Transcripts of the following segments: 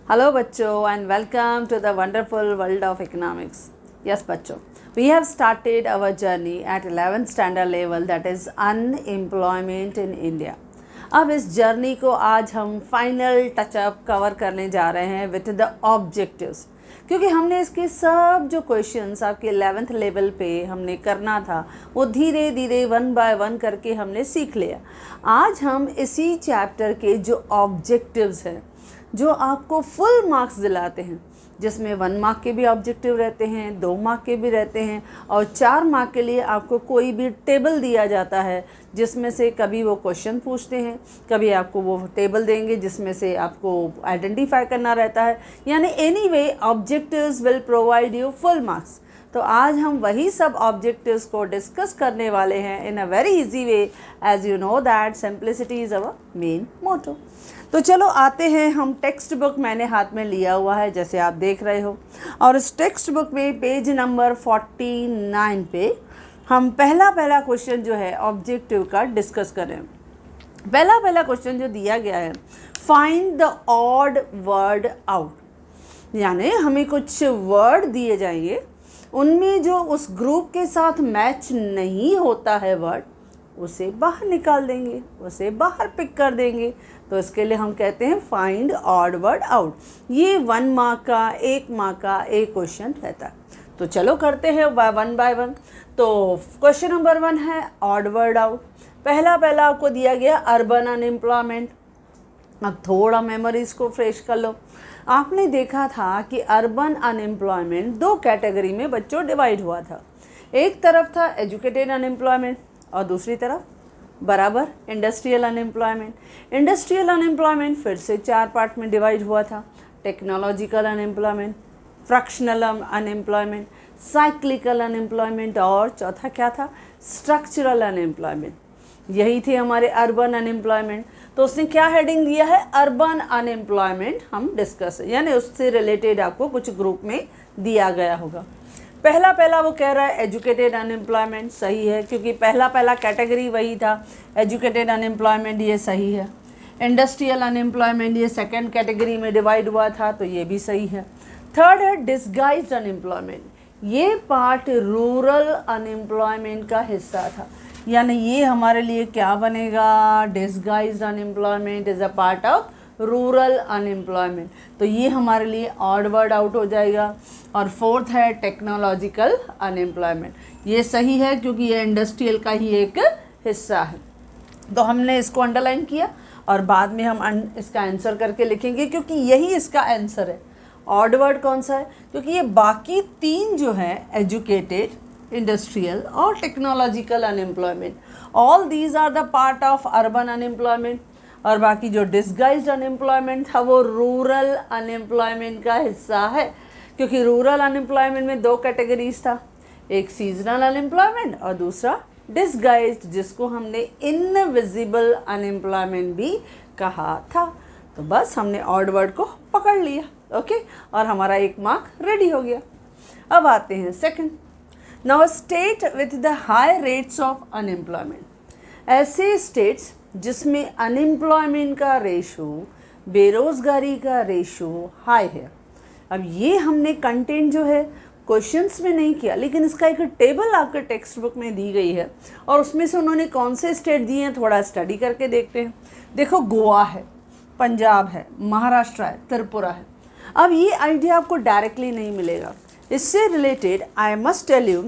Hello बच्चों and welcome to the wonderful world of economics. Yes बच्चों, we have started our journey at 11th standard level, that is unemployment in India. अब इस journey को आज हम final touch-up cover करने जा रहे हैं विथ द ऑब्जेक्टिव्स, क्योंकि हमने इसके सब जो क्वेश्चंस आपके 11th लेवल पे हमने करना था वो धीरे धीरे 1 बाय 1 करके हमने सीख लिया। आज हम इसी चैप्टर के जो ऑब्जेक्टिव्स हैं जो आपको फुल मार्क्स दिलाते हैं, जिसमें 1 मार्क के भी ऑब्जेक्टिव रहते हैं, 2 मार्क के भी रहते हैं और 4 मार्क के लिए आपको कोई भी टेबल दिया जाता है जिसमें से कभी वो क्वेश्चन पूछते हैं, कभी आपको वो टेबल देंगे जिसमें से आपको आइडेंटिफाई करना रहता है। यानी anyway objectives will provide you full marks. तो आज हम वही सब ऑब्जेक्टिव्स को डिस्कस करने वाले हैं in a very easy way, as you know that simplicity is our main motto. तो चलो आते हैं, हम टेक्स्ट बुक मैंने हाथ में लिया हुआ है जैसे आप देख रहे हो, और इस टेक्स्ट बुक में पेज नंबर 49 पे हम पहला क्वेश्चन जो है ऑब्जेक्टिव का डिस्कस करें। पहला क्वेश्चन जो दिया गया है, find the odd word out. यानी हमें कुछ वर्ड दिए जाएंगे, उनमें जो उस ग्रुप के साथ मैच नहीं होता है वर्ड, उसे बाहर निकाल देंगे, उसे बाहर पिक कर देंगे। तो इसके लिए हम कहते हैं फाइंड ऑड वर्ड आउट। ये 1 मार्क का 1 मार्क का एक क्वेश्चन रहता है। तो चलो करते हैं 1 बाय 1। तो क्वेश्चन नंबर 1 है ऑड वर्ड आउट। पहला आपको दिया गया अर्बन अनएम्प्लॉयमेंट। अब थोड़ा मेमोरीज को फ्रेश कर लो। आपने देखा था कि अर्बन अनएम्प्लॉयमेंट 2 कैटेगरी में बच्चों डिवाइड हुआ था। एक तरफ था एजुकेटेड अनएम्प्लॉयमेंट और दूसरी तरफ बराबर इंडस्ट्रियल अनएम्प्लॉयमेंट। इंडस्ट्रियल अनएम्प्लॉयमेंट फिर से 4 पार्ट में डिवाइड हुआ था, technological unemployment, fractional unemployment, cyclical unemployment और चौथा क्या था, स्ट्रक्चरल अनएम्प्लॉयमेंट। यही थे हमारे अर्बन अनएम्प्लॉयमेंट। तो उसने क्या हेडिंग दिया है, अर्बन अनएम्प्लॉयमेंट हम डिस्कस, यानी उससे रिलेटेड आपको कुछ ग्रुप में दिया गया होगा। पहला वो कह रहा है एजुकेटेड अनएम्प्लॉयमेंट, सही है क्योंकि पहला कैटेगरी वही था, एजुकेटेड अनएम्प्लॉयमेंट, ये सही है। इंडस्ट्रियल अनएम्प्लॉयमेंट ये 2nd कैटेगरी में डिवाइड हुआ था, तो ये भी सही है। थर्ड है डिसगाइज्ड अनएम्प्लॉयमेंट। ये पार्ट रूरल अनएम्प्लॉयमेंट का हिस्सा था, यानी ये हमारे लिए क्या बनेगा, disguised unemployment is a part of rural unemployment. तो ये हमारे लिए ऑड वर्ड आउट हो जाएगा। और 4th है टेक्नोलॉजिकल अनएम्प्लॉयमेंट, ये सही है क्योंकि ये इंडस्ट्रियल का ही एक हिस्सा है। तो हमने इसको अंडरलाइन किया और बाद में हम इसका आंसर करके लिखेंगे क्योंकि यही इसका आंसर है। ऑड वर्ड कौन सा है, क्योंकि ये बाकी 3 जो है एजुकेटेड, इंडस्ट्रियल और technological unemployment, all these are the part of urban unemployment. और बाकी जो डिसगाइज्ड अनएम्प्लॉयमेंट था वो रूरल अनएम्प्लॉयमेंट का हिस्सा है, क्योंकि रूरल अनएम्प्लॉयमेंट में 2 कैटेगरीज था, एक सीजनल अनएम्प्लॉयमेंट और दूसरा डिसगाइज्ड, जिसको हमने इनविजिबल अनएम्प्लॉयमेंट भी कहा था। तो बस हमने ऑड वर्ड को पकड़ लिया, ओके, और हमारा 1 मार्क रेडी हो गया। अब आते हैं second. Now state with the high rates of unemployment. ऐसे स्टेट्स जिसमें अनएम्प्लॉयमेंट का रेशो, बेरोज़गारी का रेशो हाई है। अब ये हमने कंटेंट जो है क्वेश्चंस में नहीं किया, लेकिन इसका एक टेबल आपके टेक्स्ट बुक में दी गई है और उसमें से उन्होंने कौन से स्टेट दिए हैं थोड़ा स्टडी करके देखते हैं। देखो, गोवा है, पंजाब है, महाराष्ट्र है, त्रिपुरा है। अब ये आइडिया आपको डायरेक्टली नहीं मिलेगा। इससे related I must tell you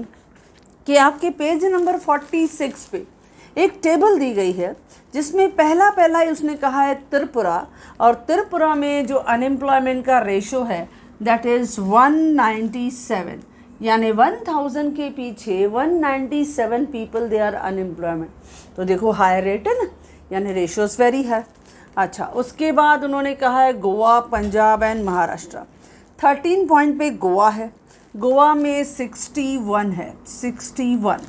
कि आपके पेज नंबर 46 पे एक टेबल दी गई है जिसमें पहला ही उसने कहा है त्रिपुरा, और त्रिपुरा में जो अनएम्प्लॉयमेंट का रेशो है दैट इज़ 197, यानी 1000 के पीछे 197 पीपल दे आर अनएम्प्लॉयमेंट। तो देखो हाई रेट है ना, यानी रेशोज वेरी है। अच्छा, उसके बाद उन्होंने कहा है गोवा, पंजाब एंड महाराष्ट्र। 13 पॉइंट पे गोवा है, गोवा में 61 है, 61।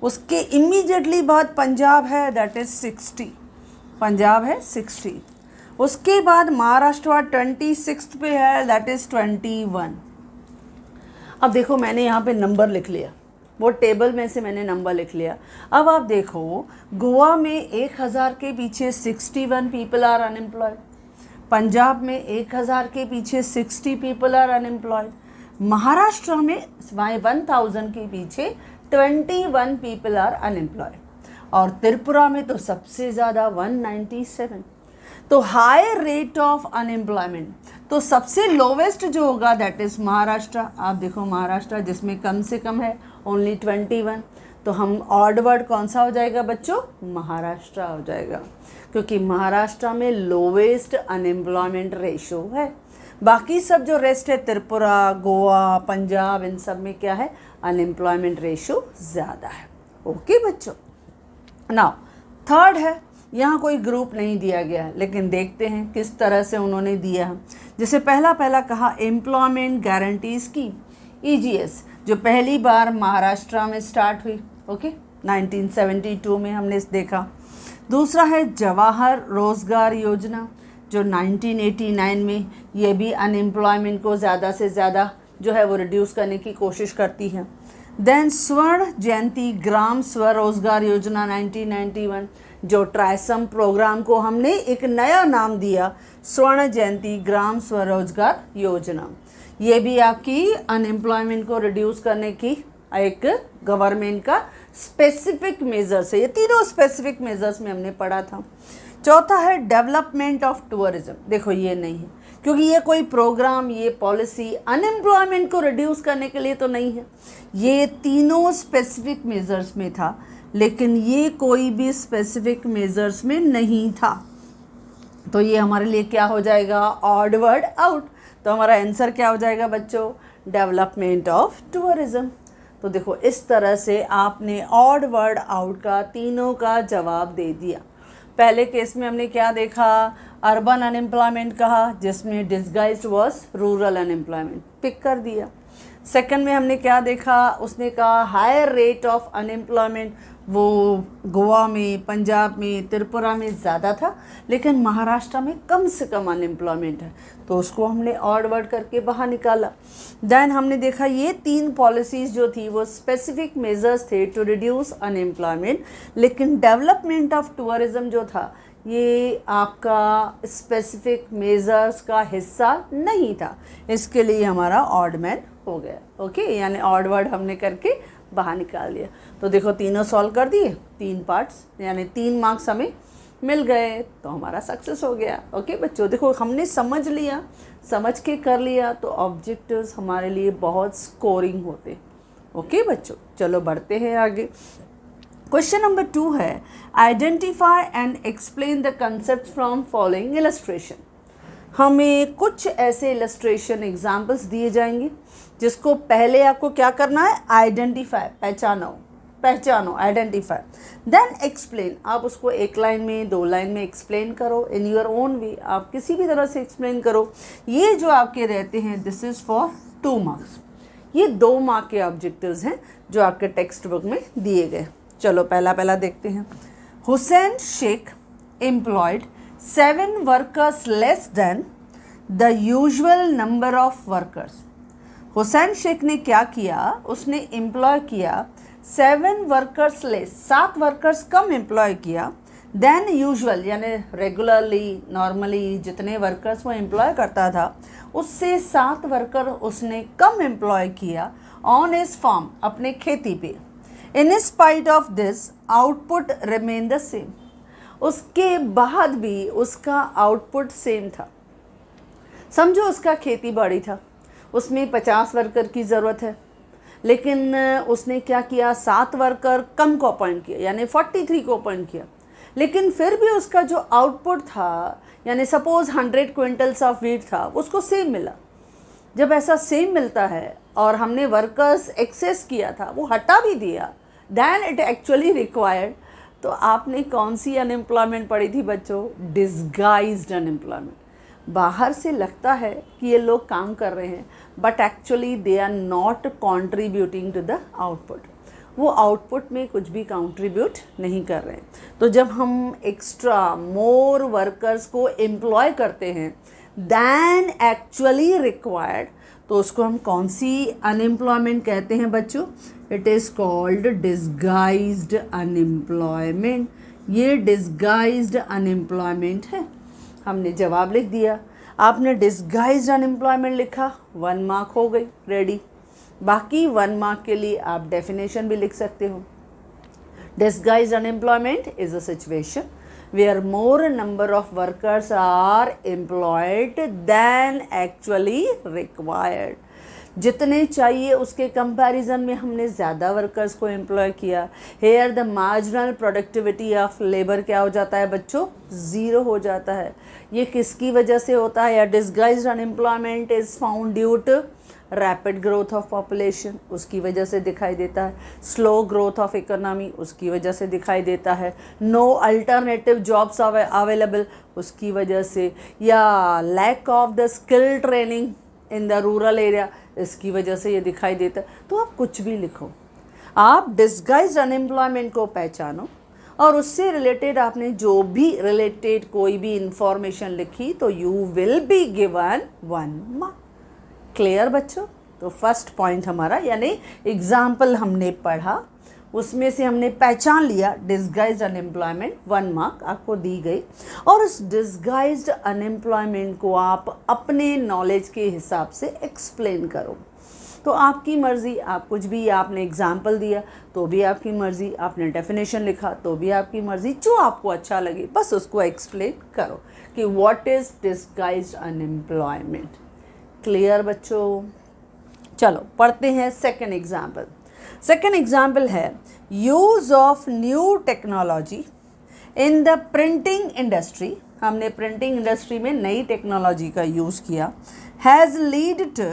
उसके इमीडिएटली बाद पंजाब है, दैट इज़ 60, पंजाब है 60। उसके बाद महाराष्ट्र 26 पे है, दैट इज़ 21। अब देखो मैंने यहाँ पे नंबर लिख लिया, वो टेबल में से मैंने नंबर लिख लिया। अब आप देखो गोवा में 1000 के पीछे 61 पीपल आर अनएम्प्लॉयड, पंजाब में 1000 के पीछे 60 पीपल आर अनएम्प्लॉयड, महाराष्ट्र में 1000 के पीछे 21 पीपल आर अनएम्प्लॉयड, और त्रिपुरा में तो सबसे ज़्यादा 197। तो हाई रेट ऑफ अनएम्प्लॉयमेंट, तो सबसे लोवेस्ट जो होगा दैट इज़ महाराष्ट्र। आप देखो महाराष्ट्र जिसमें कम से कम है ओनली 21, तो हम ऑड वर्ड कौन सा हो जाएगा बच्चों, महाराष्ट्र हो जाएगा, क्योंकि महाराष्ट्र में लोवेस्ट अनएम्प्लॉयमेंट रेशो है। बाकी सब जो रेस्ट है त्रिपुरा, गोवा, पंजाब, इन सब में क्या है, अनएम्प्लॉयमेंट रेशो ज़्यादा है। ओके बच्चों, नाउ थर्ड है, यहाँ कोई ग्रुप नहीं दिया गया है, लेकिन देखते हैं किस तरह से उन्होंने दिया है। जैसे पहला कहा एम्प्लॉयमेंट गारंटी स्कीम, EGS, जो पहली बार महाराष्ट्र में स्टार्ट हुई, ओके 1972 में हमने देखा। दूसरा है जवाहर रोजगार योजना, जो 1989 में, ये भी अनएम्प्लॉयमेंट को ज़्यादा से ज़्यादा जो है वो रिड्यूस करने की कोशिश करती है। देन स्वर्ण जयंती ग्राम स्वरोजगार योजना 1991, जो ट्राइसम प्रोग्राम को हमने एक नया नाम दिया, स्वर्ण जयंती ग्राम स्वरोजगार योजना। ये भी आपकी अनएम्प्लॉयमेंट को रिड्यूस करने की एक गवर्नमेंट का स्पेसिफिक मेजर्स है। ये तीनों स्पेसिफिक मेजर्स में हमने पढ़ा था। चौथा है डेवलपमेंट ऑफ टूरिज्म, देखो ये नहीं है, क्योंकि ये कोई प्रोग्राम, ये पॉलिसी अनएम्प्लॉयमेंट को रिड्यूस करने के लिए तो नहीं है। ये तीनों स्पेसिफिक मेजर्स में था, लेकिन ये कोई भी स्पेसिफिक मेजर्स में नहीं था, तो ये हमारे लिए क्या हो जाएगा, ऑड वर्ड आउट। तो हमारा आंसर क्या हो जाएगा बच्चों, डेवलपमेंट ऑफ टूरिज्म। तो देखो इस तरह से आपने ऑड वर्ड आउट का तीनों का जवाब दे दिया। पहले केस में हमने क्या देखा, अर्बन अनएम्प्लॉयमेंट कहा, जिसमें disguised was rural unemployment, pick कर दिया। सेकंड में हमने क्या देखा, उसने कहा हायर रेट ऑफ अनएम्प्लॉयमेंट, वो गोवा में, पंजाब में, त्रिपुरा में ज़्यादा था, लेकिन महाराष्ट्र में कम से कम अनएम्प्लॉयमेंट है, तो उसको हमने ऑड वर्ड करके बाहर निकाला। देन हमने देखा ये तीन पॉलिसीज़ जो थी वो स्पेसिफिक मेजर्स थे टू रिड्यूस अनएम्प्लॉयमेंट, लेकिन डेवलपमेंट ऑफ टूरिज्म जो था ये आपका स्पेसिफिक मेजर्स का हिस्सा नहीं था, इसके लिए हमारा ऑड मैन हो गया। ओके, यानी ऑड वर्ड हमने करके बाहर निकाल दिया। तो देखो तीनों सॉल्व कर दिए, 3 पार्ट्स, यानी 3 मार्क्स हमें मिल गए, तो हमारा सक्सेस हो गया। ओके बच्चों, देखो हमने समझ लिया, समझ के कर लिया, तो ऑब्जेक्टिव्स हमारे लिए बहुत स्कोरिंग होते। ओके बच्चों, चलो बढ़ते हैं आगे। क्वेश्चन नंबर 2 है identify and explain the concept from following illustration. हमें कुछ ऐसे इलस्ट्रेशन एग्जाम्पल्स दिए जाएंगे जिसको पहले आपको क्या करना है, आइडेंटिफाई, पहचानो, आइडेंटिफाई, देन एक्सप्लेन। आप उसको 1 लाइन में, 2 लाइन में एक्सप्लेन करो इन योर ओन वे, आप किसी भी तरह से एक्सप्लेन करो। ये जो आपके रहते हैं दिस इज़ फॉर 2 मार्क्स। ये 2 मार्क के ऑब्जेक्टिव्स हैं जो आपके टेक्स्ट बुक में दिए गए। चलो पहला देखते हैं। Hussain Sheikh employed 7 workers less than the usual number of workers. Hussain Sheikh ने क्या किया, उसने एम्प्लॉय किया 7 वर्कर्स लेस, 7 वर्कर्स कम एम्प्लॉय किया देन यूजुअल, यानी रेगुलरली, नॉर्मली जितने वर्कर्स वो एम्प्लॉय करता था उससे 7 वर्कर उसने कम एम्प्लॉय किया ऑन हिज फार्म, अपने खेती पे। In spite of this output remain the same, उसके बाद भी उसका आउटपुट सेम था। समझो उसका खेती बाड़ी था, उसमें 50 वर्कर की ज़रूरत है, लेकिन उसने क्या किया, 7 वर्कर कम को अपॉइंट किया, यानी 43 को अपॉइंट किया, लेकिन फिर भी उसका जो आउटपुट था, यानी सपोज 100 क्विंटल्स ऑफ वीट था, उसको सेम मिला। जब ऐसा सेम मिलता है और हमने वर्कर्स एक्सेस किया था, वो हटा भी दिया, दैन इट एक्चुअली रिक्वायर्ड, तो आपने कौन सी अनएम्प्लॉयमेंट पढ़ी थी बच्चों, डिस्गाइज्ड अनएम्प्लॉयमेंट। बाहर से लगता है कि ये लोग काम कर रहे हैं, but actually they are not contributing to the output, वो आउटपुट में कुछ भी कंट्रीब्यूट नहीं कर रहे हैं। तो जब हम एक्स्ट्रा मोर वर्कर्स को एम्प्लॉय करते हैं दैन एक्चुअली रिक्वायर्ड, तो उसको हम कौन सी अनएम्प्लॉयमेंट कहते हैं बच्चों, it is called disguised unemployment. ये डिस्गाइज्ड अनएम्प्लॉयमेंट है। हमने जवाब लिख दिया। आपने डिस्गाइज्ड अनएम्प्लॉयमेंट लिखा, 1 मार्क हो गई रेडी। बाकी 1 मार्क के लिए आप डेफिनेशन भी लिख सकते हो। Disguised unemployment is a situation where more number of workers are employed than actually required. जितने चाहिए उसके कंपैरिजन में हमने ज़्यादा वर्कर्स को एम्प्लॉय किया। Here the marginal productivity of labour क्या हो जाता है बच्चों? ज़ीरो हो जाता है। ये किसकी वजह से होता है? या disguised unemployment is found due to rapid growth of population, उसकी वजह से दिखाई देता है। स्लो ग्रोथ ऑफ इकोनॉमी, उसकी वजह से दिखाई देता है। नो अल्टरनेटिव जॉब्स अवेलेबल, उसकी वजह से। या lack of the skill training in the rural area, इसकी वजह से ये दिखाई देता है। तो आप कुछ भी लिखो, आप डिस्गाइज्ड अनएम्प्लॉयमेंट को पहचानो और उससे रिलेटेड आपने जो भी रिलेटेड कोई भी इंफॉर्मेशन लिखी तो you will be given 1 mark. Clear बच्चों? तो फर्स्ट पॉइंट हमारा, यानी एग्जाम्पल हमने पढ़ा, उसमें से हमने पहचान लिया डिस्गाइज्ड अनएम्प्लॉयमेंट, 1 मार्क आपको दी गई। और उस डिस्गाइज्ड अनएम्प्लॉयमेंट को आप अपने नॉलेज के हिसाब से एक्सप्लेन करो। तो आपकी मर्ज़ी, आप कुछ भी, आपने एग्जाम्पल दिया तो भी आपकी मर्ज़ी, आपने डेफिनेशन लिखा तो भी आपकी मर्ज़ी, जो आपको अच्छा लगे बस उसको एक्सप्लेन करो कि what is disguised unemployment. Clear बच्चों? चलो पढ़ते हैं सेकेंड एग्जाम्पल। सेकेंड एग्जाम्पल है use of new technology in the printing industry. हमने प्रिंटिंग इंडस्ट्री में नई टेक्नोलॉजी का यूज़ किया। Has lead to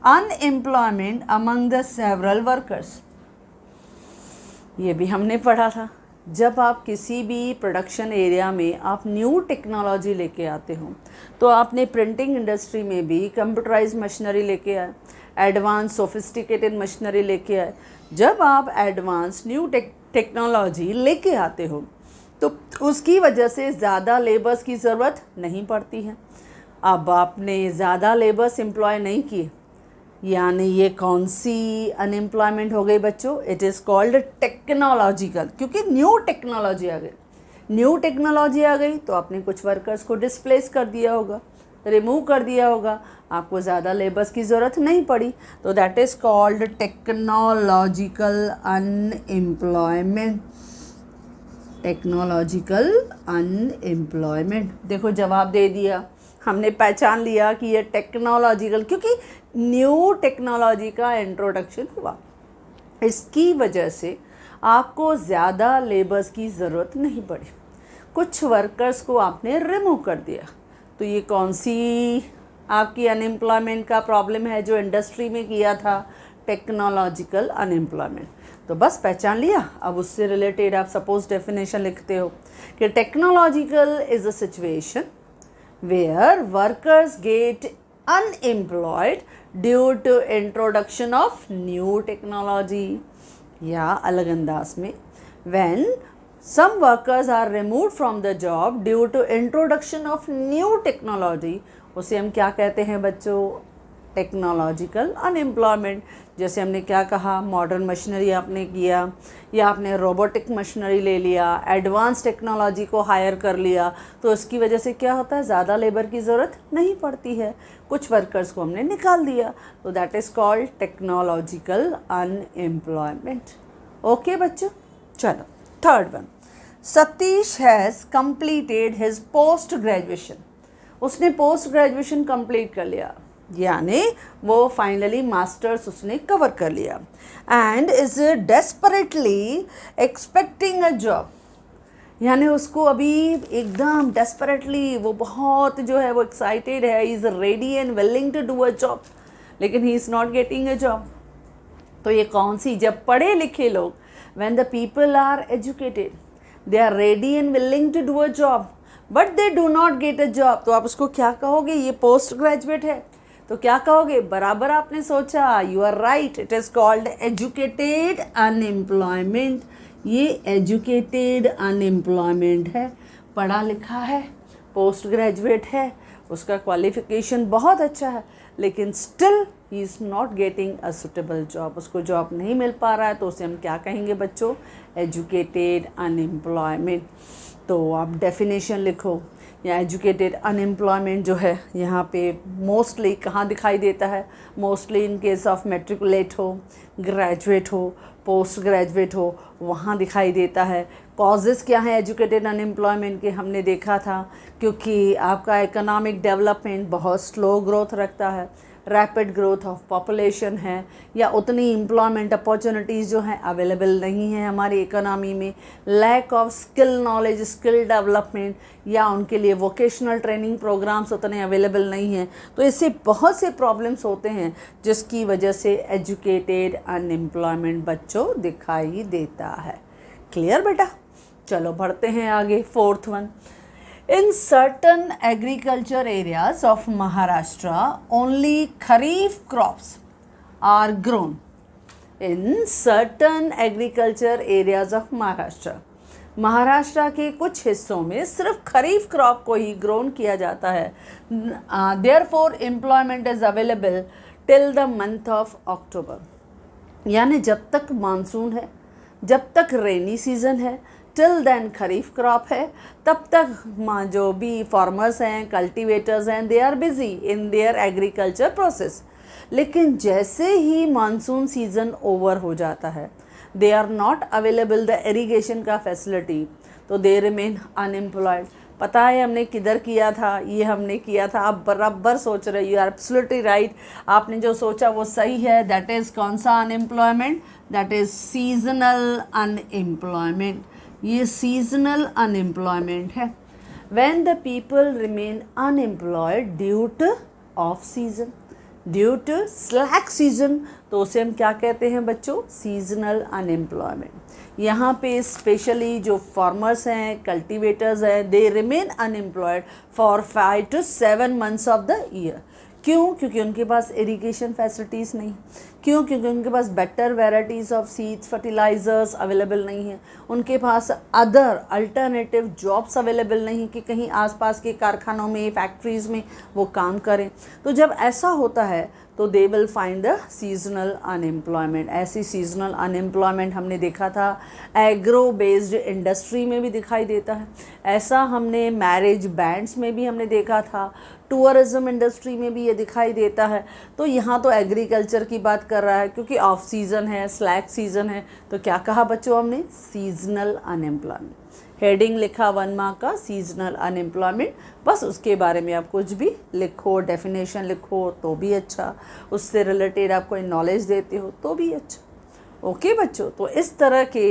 unemployment among the several workers. ये भी हमने पढ़ा था। जब आप किसी भी प्रोडक्शन एरिया में आप न्यू टेक्नोलॉजी लेके आते हो, तो आपने प्रिंटिंग इंडस्ट्री में भी कंप्यूटराइज मशीनरी लेके आए, एडवांस सोफिस्टिकेटेड मशीनरी लेके आए। जब आप एडवांस न्यू टेक्नोलॉजी लेके आते हो तो उसकी वजह से ज़्यादा लेबर्स की ज़रूरत नहीं पड़ती है। अब आपने ज़्यादा लेबर्स एम्प्लॉय नहीं किए, यानी ये कौन सी अनएम्प्लॉयमेंट हो गई बच्चों? इट इज़ कॉल्ड टेक्नोलॉजिकल, क्योंकि न्यू टेक्नोलॉजी आ गई। न्यू टेक्नोलॉजी आ गई तो आपने कुछ वर्कर्स को डिस्प्लेस कर दिया होगा, रिमूव कर दिया होगा, आपको ज़्यादा लेबर्स की ज़रूरत नहीं पड़ी। तो that is called technological unemployment. Technological unemployment. देखो जवाब दे दिया, हमने पहचान लिया कि ये टेक्नोलॉजिकल, क्योंकि न्यू टेक्नोलॉजी का इंट्रोडक्शन हुआ, इसकी वजह से आपको ज़्यादा लेबर्स की ज़रूरत नहीं पड़ी, कुछ वर्कर्स को आपने रिमूव कर दिया। तो ये कौन सी आपकी अनएम्प्लॉयमेंट का प्रॉब्लम है जो इंडस्ट्री में किया था? Technological unemployment. तो बस पहचान लिया। अब उससे रिलेटेड आप सपोज डेफिनेशन लिखते हो कि technological is a situation where workers get unemployed due to introduction of new technology, या अलग अंदाज में when some workers are removed from the job due to introduction of new technology, उसे हम क्या कहते हैं बच्चों? Technological unemployment. जैसे हमने क्या कहा, मॉडर्न मशीनरी आपने किया, या आपने रोबोटिक मशीनरी ले लिया, एडवांस टेक्नोलॉजी को हायर कर लिया, तो इसकी वजह से क्या होता है? ज़्यादा लेबर की ज़रूरत नहीं पड़ती है, कुछ वर्कर्स को हमने निकाल दिया। तो that is called technological unemployment. Okay बच्चों? चलो third one, Satish has completed his post graduation. उसने पोस्ट ग्रेजुएशन कंप्लीट कर लिया, यानी वो फाइनली मास्टर्स उसने कवर कर लिया। And is desperately expecting a job, यानी उसको अभी एकदम डेस्परेटली, वो बहुत जो है वो एक्साइटेड है, is ready and willing to do a job, लेकिन he is not getting a job. तो ये कौन सी? जब पढ़े लिखे लोग, when the people are educated, they are ready and willing to do a job but they do not get a job, तो आप उसको क्या कहोगे? ये पोस्ट ग्रेजुएट है, तो क्या कहोगे? बराबर आपने सोचा, you are right, it is called educated unemployment. ये एजुकेटेड अनएम्प्लॉयमेंट है, पढ़ा लिखा है, पोस्ट ग्रेजुएट है, उसका क्वालिफिकेशन बहुत अच्छा है, लेकिन still he is not getting a suitable job, उसको जॉब नहीं मिल पा रहा है, तो उसे हम क्या कहेंगे बच्चों? Educated unemployment. तो आप डेफिनेशन लिखो, या एजुकेटेड अनएम्प्लॉयमेंट जो है यहाँ पे मोस्टली कहाँ दिखाई देता है? Mostly in case of matriculate हो, ग्रेजुएट हो, पोस्ट ग्रेजुएट हो, वहाँ दिखाई देता है। कॉजेज़ क्या हैं एजुकेटेड अनएम्प्लॉयमेंट के? हमने देखा था क्योंकि आपका इकोनॉमिक डेवलपमेंट बहुत स्लो ग्रोथ रखता है, रैपिड ग्रोथ ऑफ पॉपुलेशन है, या उतनी एम्प्लॉयमेंट अपॉर्चुनिटीज़ जो हैं अवेलेबल नहीं है हमारी इकोनॉमी में, lack of skill knowledge, skill development, या उनके लिए वोकेशनल ट्रेनिंग प्रोग्राम्स उतने अवेलेबल नहीं हैं। तो इससे बहुत से प्रॉब्लम्स होते हैं जिसकी वजह से एजुकेटेड अनएम्प्लॉयमेंट बच्चों दिखाई देता है। क्लियर बेटा? चलो बढ़ते हैं आगे। Fourth one, in certain agriculture areas of Maharashtra only kharif crops are grown. In certain agriculture areas of Maharashtra, Maharashtra के कुछ हिस्सों में सिर्फ खरीफ क्रॉप को ही ग्रोन किया जाता है। Therefore employment is available till the month of October, यानी जब तक मानसून है, जब तक रेनी सीज़न है, टिल देन खरीफ क्रॉप है, तब तक जो भी फार्मर्स हैं, कल्टीवेटर्स हैं, they are busy in their agriculture process. लेकिन जैसे ही मानसून सीज़न ओवर हो जाता है, they are not available the irrigation का फैसिलिटी, तो दे रिमेन अनएम्प्लॉयड। पता है हमने किधर किया था? ये हमने किया था, आप बराबर सोच रहे, यू आर एब्सोल्युटली राइट, आपने जो सोचा वो सही है। दैट इज़ कौन सा unemployment? That is seasonal unemployment. ये सीजनल अनएम्प्लॉयमेंट है। When the people remain unemployed due to off season, due to slack season, तो उसे हम क्या कहते हैं बच्चों? Seasonal unemployment. यहाँ पे स्पेशली जो फार्मर्स हैं, कल्टीवेटर्स हैं, they remain unemployed for 5 to 7 months of the year. क्यों? क्योंकि उनके पास इरिगेशन फैसिलिटीज़ नहीं। क्यों? क्योंकि उनके पास better varieties of seeds, fertilizers available नहीं है। उनके पास अदर अल्टरनेटिव जॉब्स अवेलेबल नहीं कि कहीं आसपास के कारखानों में, फैक्ट्रीज़ में वो काम करें। तो जब ऐसा होता है तो they will find the seasonal unemployment. ऐसी सीजनल अनएम्प्लॉयमेंट हमने देखा था एग्रो बेस्ड इंडस्ट्री में भी दिखाई देता है, ऐसा हमने मैरिज बैंड्स में भी हमने देखा था, टूरिज़्म इंडस्ट्री में भी ये दिखाई देता है। तो यहाँ तो एग्रीकल्चर की बात कर रहा है क्योंकि ऑफ सीज़न है, स्लैक सीज़न है, तो क्या कहा बच्चों हमने? Seasonal unemployment. हेडिंग लिखा 1 मार्क का, सीजनल अनएम्प्लॉयमेंट, बस उसके बारे में आप कुछ भी लिखो, डेफिनेशन लिखो तो भी अच्छा, उससे रिलेटेड आप कोई नॉलेज देते हो तो भी अच्छा। ओके बच्चों, तो इस तरह के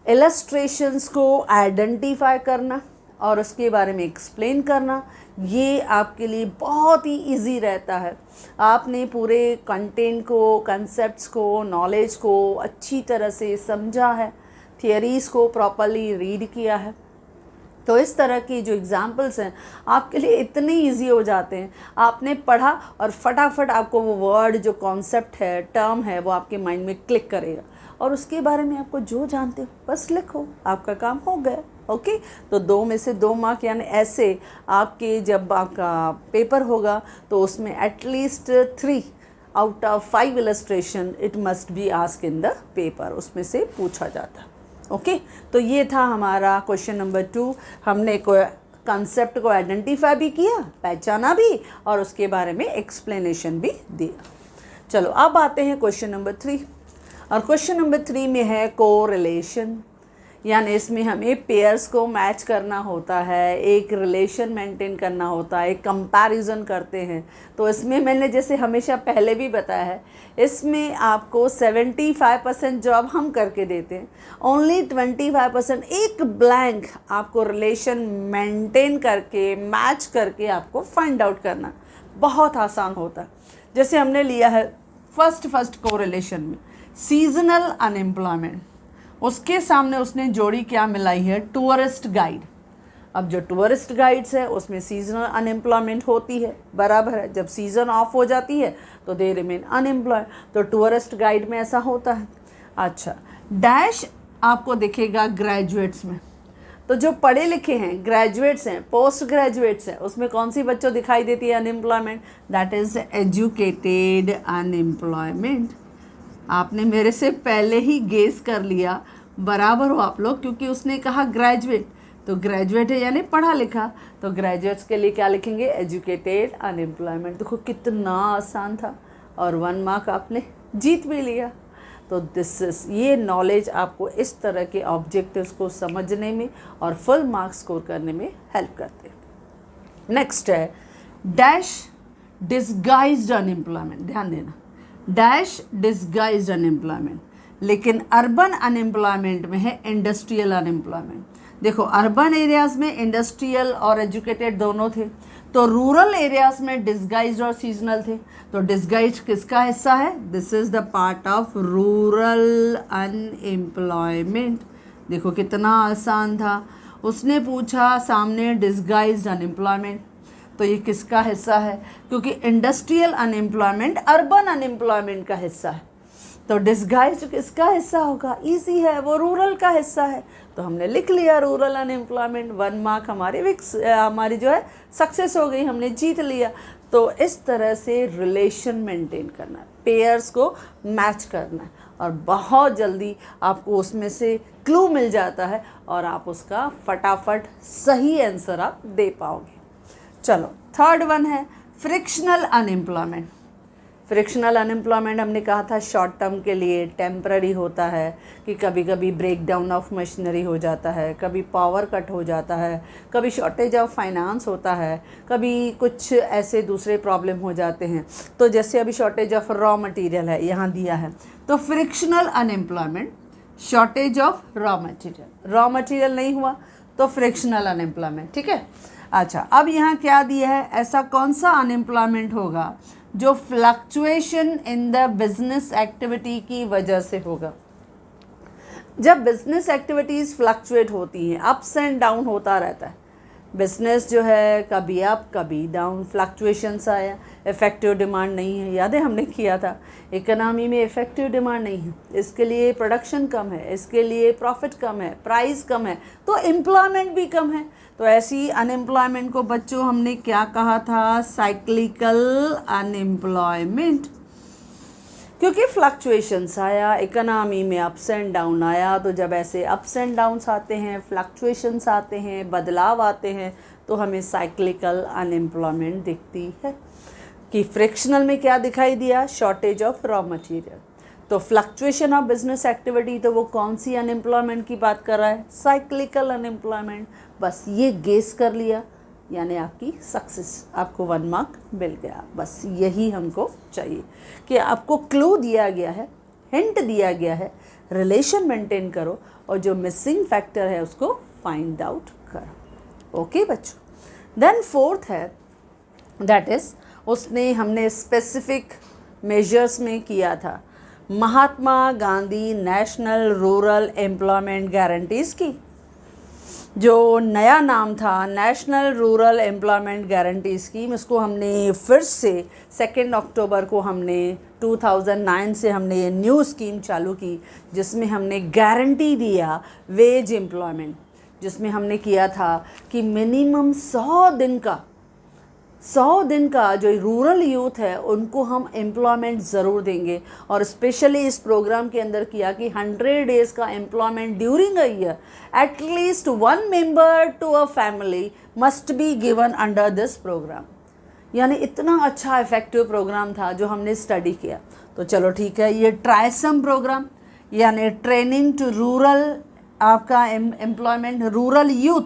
इलस्ट्रेशंस को आइडेंटिफाई करना और उसके बारे में एक्सप्लेन करना, ये आपके लिए बहुत ही इजी रहता है। आपने पूरे कंटेंट को, कंसेप्ट्स को, नॉलेज को अच्छी तरह से समझा है, थियरीज़ को प्रॉपरली रीड किया है, तो इस तरह की जो एग्जाम्पल्स हैं आपके लिए इतने इजी हो जाते हैं। आपने पढ़ा और फटाफट आपको वो वर्ड, जो कॉन्सेप्ट है, टर्म है, वो आपके माइंड में क्लिक करेगा और उसके बारे में आपको जो जानते हो बस लिखो, आपका काम हो गया। ओके, तो 2 में से 2 मार्क, यानी ऐसे आपके जब आपका पेपर होगा तो उसमें at least 3 out of 5 illustration it must be asked in the paper, उसमें से पूछा जाता है। ओके, तो ये था हमारा क्वेश्चन नंबर 2। हमने कंसेप्ट को आइडेंटिफाई भी किया, पहचाना भी और उसके बारे में एक्सप्लेनेशन भी दिया। चलो अब आते हैं क्वेश्चन नंबर 3, और क्वेश्चन नंबर 3 में है कोरिलेशन, यानी इसमें हमें पेयर्स को मैच करना होता है, एक रिलेशन मेंटेन करना होता है, एक कंपैरिजन करते हैं। तो इसमें मैंने जैसे हमेशा पहले भी बताया है, इसमें आपको 75% जॉब हम करके देते हैं, ओनली 25% एक ब्लैंक आपको रिलेशन मेंटेन करके, मैच करके आपको फाइंड आउट करना बहुत आसान होता है। जैसे हमने लिया है फर्स्ट कोरिलेशन में सीजनल अनएम्प्लॉयमेंट, उसके सामने उसने जोड़ी क्या मिलाई है? Tourist guide. अब जो टूरिस्ट गाइड्स है उसमें सीजनल अनएम्प्लॉयमेंट होती है, बराबर है। जब सीज़न ऑफ हो जाती है तो दे रिमेन अनएम्प्लॉयड, तो टूरिस्ट गाइड में ऐसा होता है। अच्छा, डैश आपको दिखेगा ग्रेजुएट्स में, तो जो पढ़े लिखे हैं, ग्रेजुएट्स हैं, पोस्ट ग्रेजुएट्स हैं, उसमें कौन सी बच्चों दिखाई देती है unemployment? That is educated unemployment. आपने मेरे से पहले ही गेस कर लिया, बराबर हो आप लोग, क्योंकि उसने कहा ग्रेजुएट, तो ग्रेजुएट है यानी पढ़ा लिखा, तो ग्रेजुएट्स के लिए क्या लिखेंगे? Educated unemployment. देखो कितना आसान था, और 1 मार्क आपने जीत भी लिया। तो ये नॉलेज आपको इस तरह के ऑब्जेक्टिव्स को समझने में और फुल मार्क्स स्कोर करने में हेल्प करते हैं। नेक्स्ट है डैश डिस्गाइज्ड अनएम्प्लॉयमेंट। ध्यान देना, डैश डिस्गाइज्ड अनएम्प्लॉयमेंट, लेकिन अर्बन अनएम्प्लॉयमेंट में है इंडस्ट्रियल अनएम्प्लॉयमेंट। देखो अर्बन एरियाज में इंडस्ट्रियल और एजुकेटेड दोनों थे, तो रूरल एरियाज में डिस्गाइज्ड और सीजनल थे। तो डिस्गाइज्ड किसका हिस्सा है? This is the part of rural unemployment. देखो कितना आसान था, उसने पूछा सामने डिस्गाइज्ड अनएम्प्लॉयमेंट, तो ये किसका हिस्सा है? क्योंकि इंडस्ट्रियल अनएम्प्लॉयमेंट अर्बन अनएम्प्लॉयमेंट का हिस्सा है, तो डिस्गाइज्ड किसका हिस्सा होगा? इजी है, वो रूरल का हिस्सा है। तो हमने लिख लिया रूरल अनएम्प्लॉयमेंट, 1 मार्क हमारी जो है सक्सेस हो गई, हमने जीत लिया। तो इस तरह से रिलेशन मेंटेन करना है, पेयर्स को मैच करना है, और बहुत जल्दी आपको उसमें से क्लू मिल जाता है और आप उसका फटाफट सही आंसर आप दे पाओगे। चलो थर्ड वन है फ्रिक्शनल अनएम्प्लॉयमेंट। फ्रिक्शनल अनएम्प्लॉयमेंट हमने कहा था शॉर्ट टर्म के लिए, टेम्पररी होता है, कि कभी कभी ब्रेक डाउन ऑफ मशीनरी हो जाता है, कभी पावर कट हो जाता है, कभी शॉर्टेज ऑफ फाइनेंस होता है, कभी कुछ ऐसे दूसरे प्रॉब्लम हो जाते हैं। तो जैसे अभी शॉर्टेज ऑफ रॉ मटेरियल है, यहाँ दिया है, तो frictional unemployment, shortage of raw material नहीं हुआ तो फ्रिक्शनल अनएम्प्लॉयमेंट। ठीक है, अच्छा अब यहाँ क्या दिया है? ऐसा कौन सा अनएम्प्लॉयमेंट होगा जो fluctuation in the business activity की वजह से होगा? जब बिजनेस एक्टिविटीज़ फ्लक्चुएट होती हैं, अप्स एंड डाउन होता रहता है, बिजनेस जो है कभी अप कभी डाउन, फ्लक्चुएशंस आया, इफ़ेक्टिव डिमांड नहीं है, याद है हमने किया था, इकोनॉमी में इफ़ेक्टिव डिमांड नहीं है, इसके लिए प्रोडक्शन कम है, इसके लिए प्रॉफिट कम है, प्राइस कम है, तो एम्प्लॉयमेंट भी कम है। तो ऐसी अनएम्प्लॉयमेंट को बच्चों हमने क्या कहा था? Cyclical unemployment. क्योंकि फ्लक्चुएशंस आया, इकोनॉमी में अप्स एंड डाउन आया, तो जब ऐसे अप्स एंड डाउन्स आते हैं, फ्लक्चुएशंस आते हैं, बदलाव आते हैं, तो हमें साइक्लिकल अनएम्प्लॉयमेंट दिखती है। कि फ्रिक्शनल में क्या दिखाई दिया? Shortage of raw material. तो फ्लक्चुएशन ऑफ बिजनेस एक्टिविटी, तो वो कौन सी अनएम्प्लॉयमेंट की बात कर रहा है? Cyclical unemployment. बस ये गेस कर लिया यानी आपकी सक्सेस, आपको 1 मार्क मिल गया। बस यही हमको चाहिए कि आपको क्लू दिया गया है, हिंट दिया गया है, रिलेशन मेंटेन करो और जो मिसिंग फैक्टर है उसको फाइंड आउट करो। ओके बच्चों। देन फोर्थ है दैट इज़, उसने हमने स्पेसिफिक मेजर्स में किया था Mahatma Gandhi national rural employment guarantee scheme. जो नया नाम था national rural employment guarantee scheme, इसको हमने फिर से 2 अक्टूबर को हमने 2009 से हमने ये न्यू स्कीम चालू की, जिसमें हमने गारंटी दिया वेज एम्प्लॉयमेंट, जिसमें हमने किया था कि मिनिमम 100 दिन का जो रूरल यूथ है उनको हम एम्प्लॉयमेंट ज़रूर देंगे। और स्पेशली इस प्रोग्राम के अंदर किया कि 100 डेज़ का employment during a year, at least 1 member to a family must be given under this programme. यानी इतना अच्छा इफेक्टिव प्रोग्राम था जो हमने स्टडी किया। तो चलो ठीक है, ये ट्राइसम प्रोग्राम यानी ट्रेनिंग टू रूरल, आपका employment rural youth,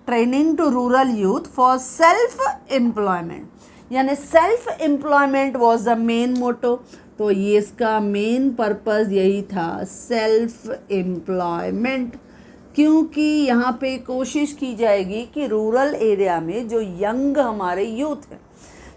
training to rural youth for self employment, यानी self employment was the main motto. तो ये इसका मेन पर्पज़ यही था, सेल्फ एम्प्लॉयमेंट, क्योंकि यहाँ पे कोशिश की जाएगी कि रूरल एरिया में जो यंग हमारे यूथ हैं,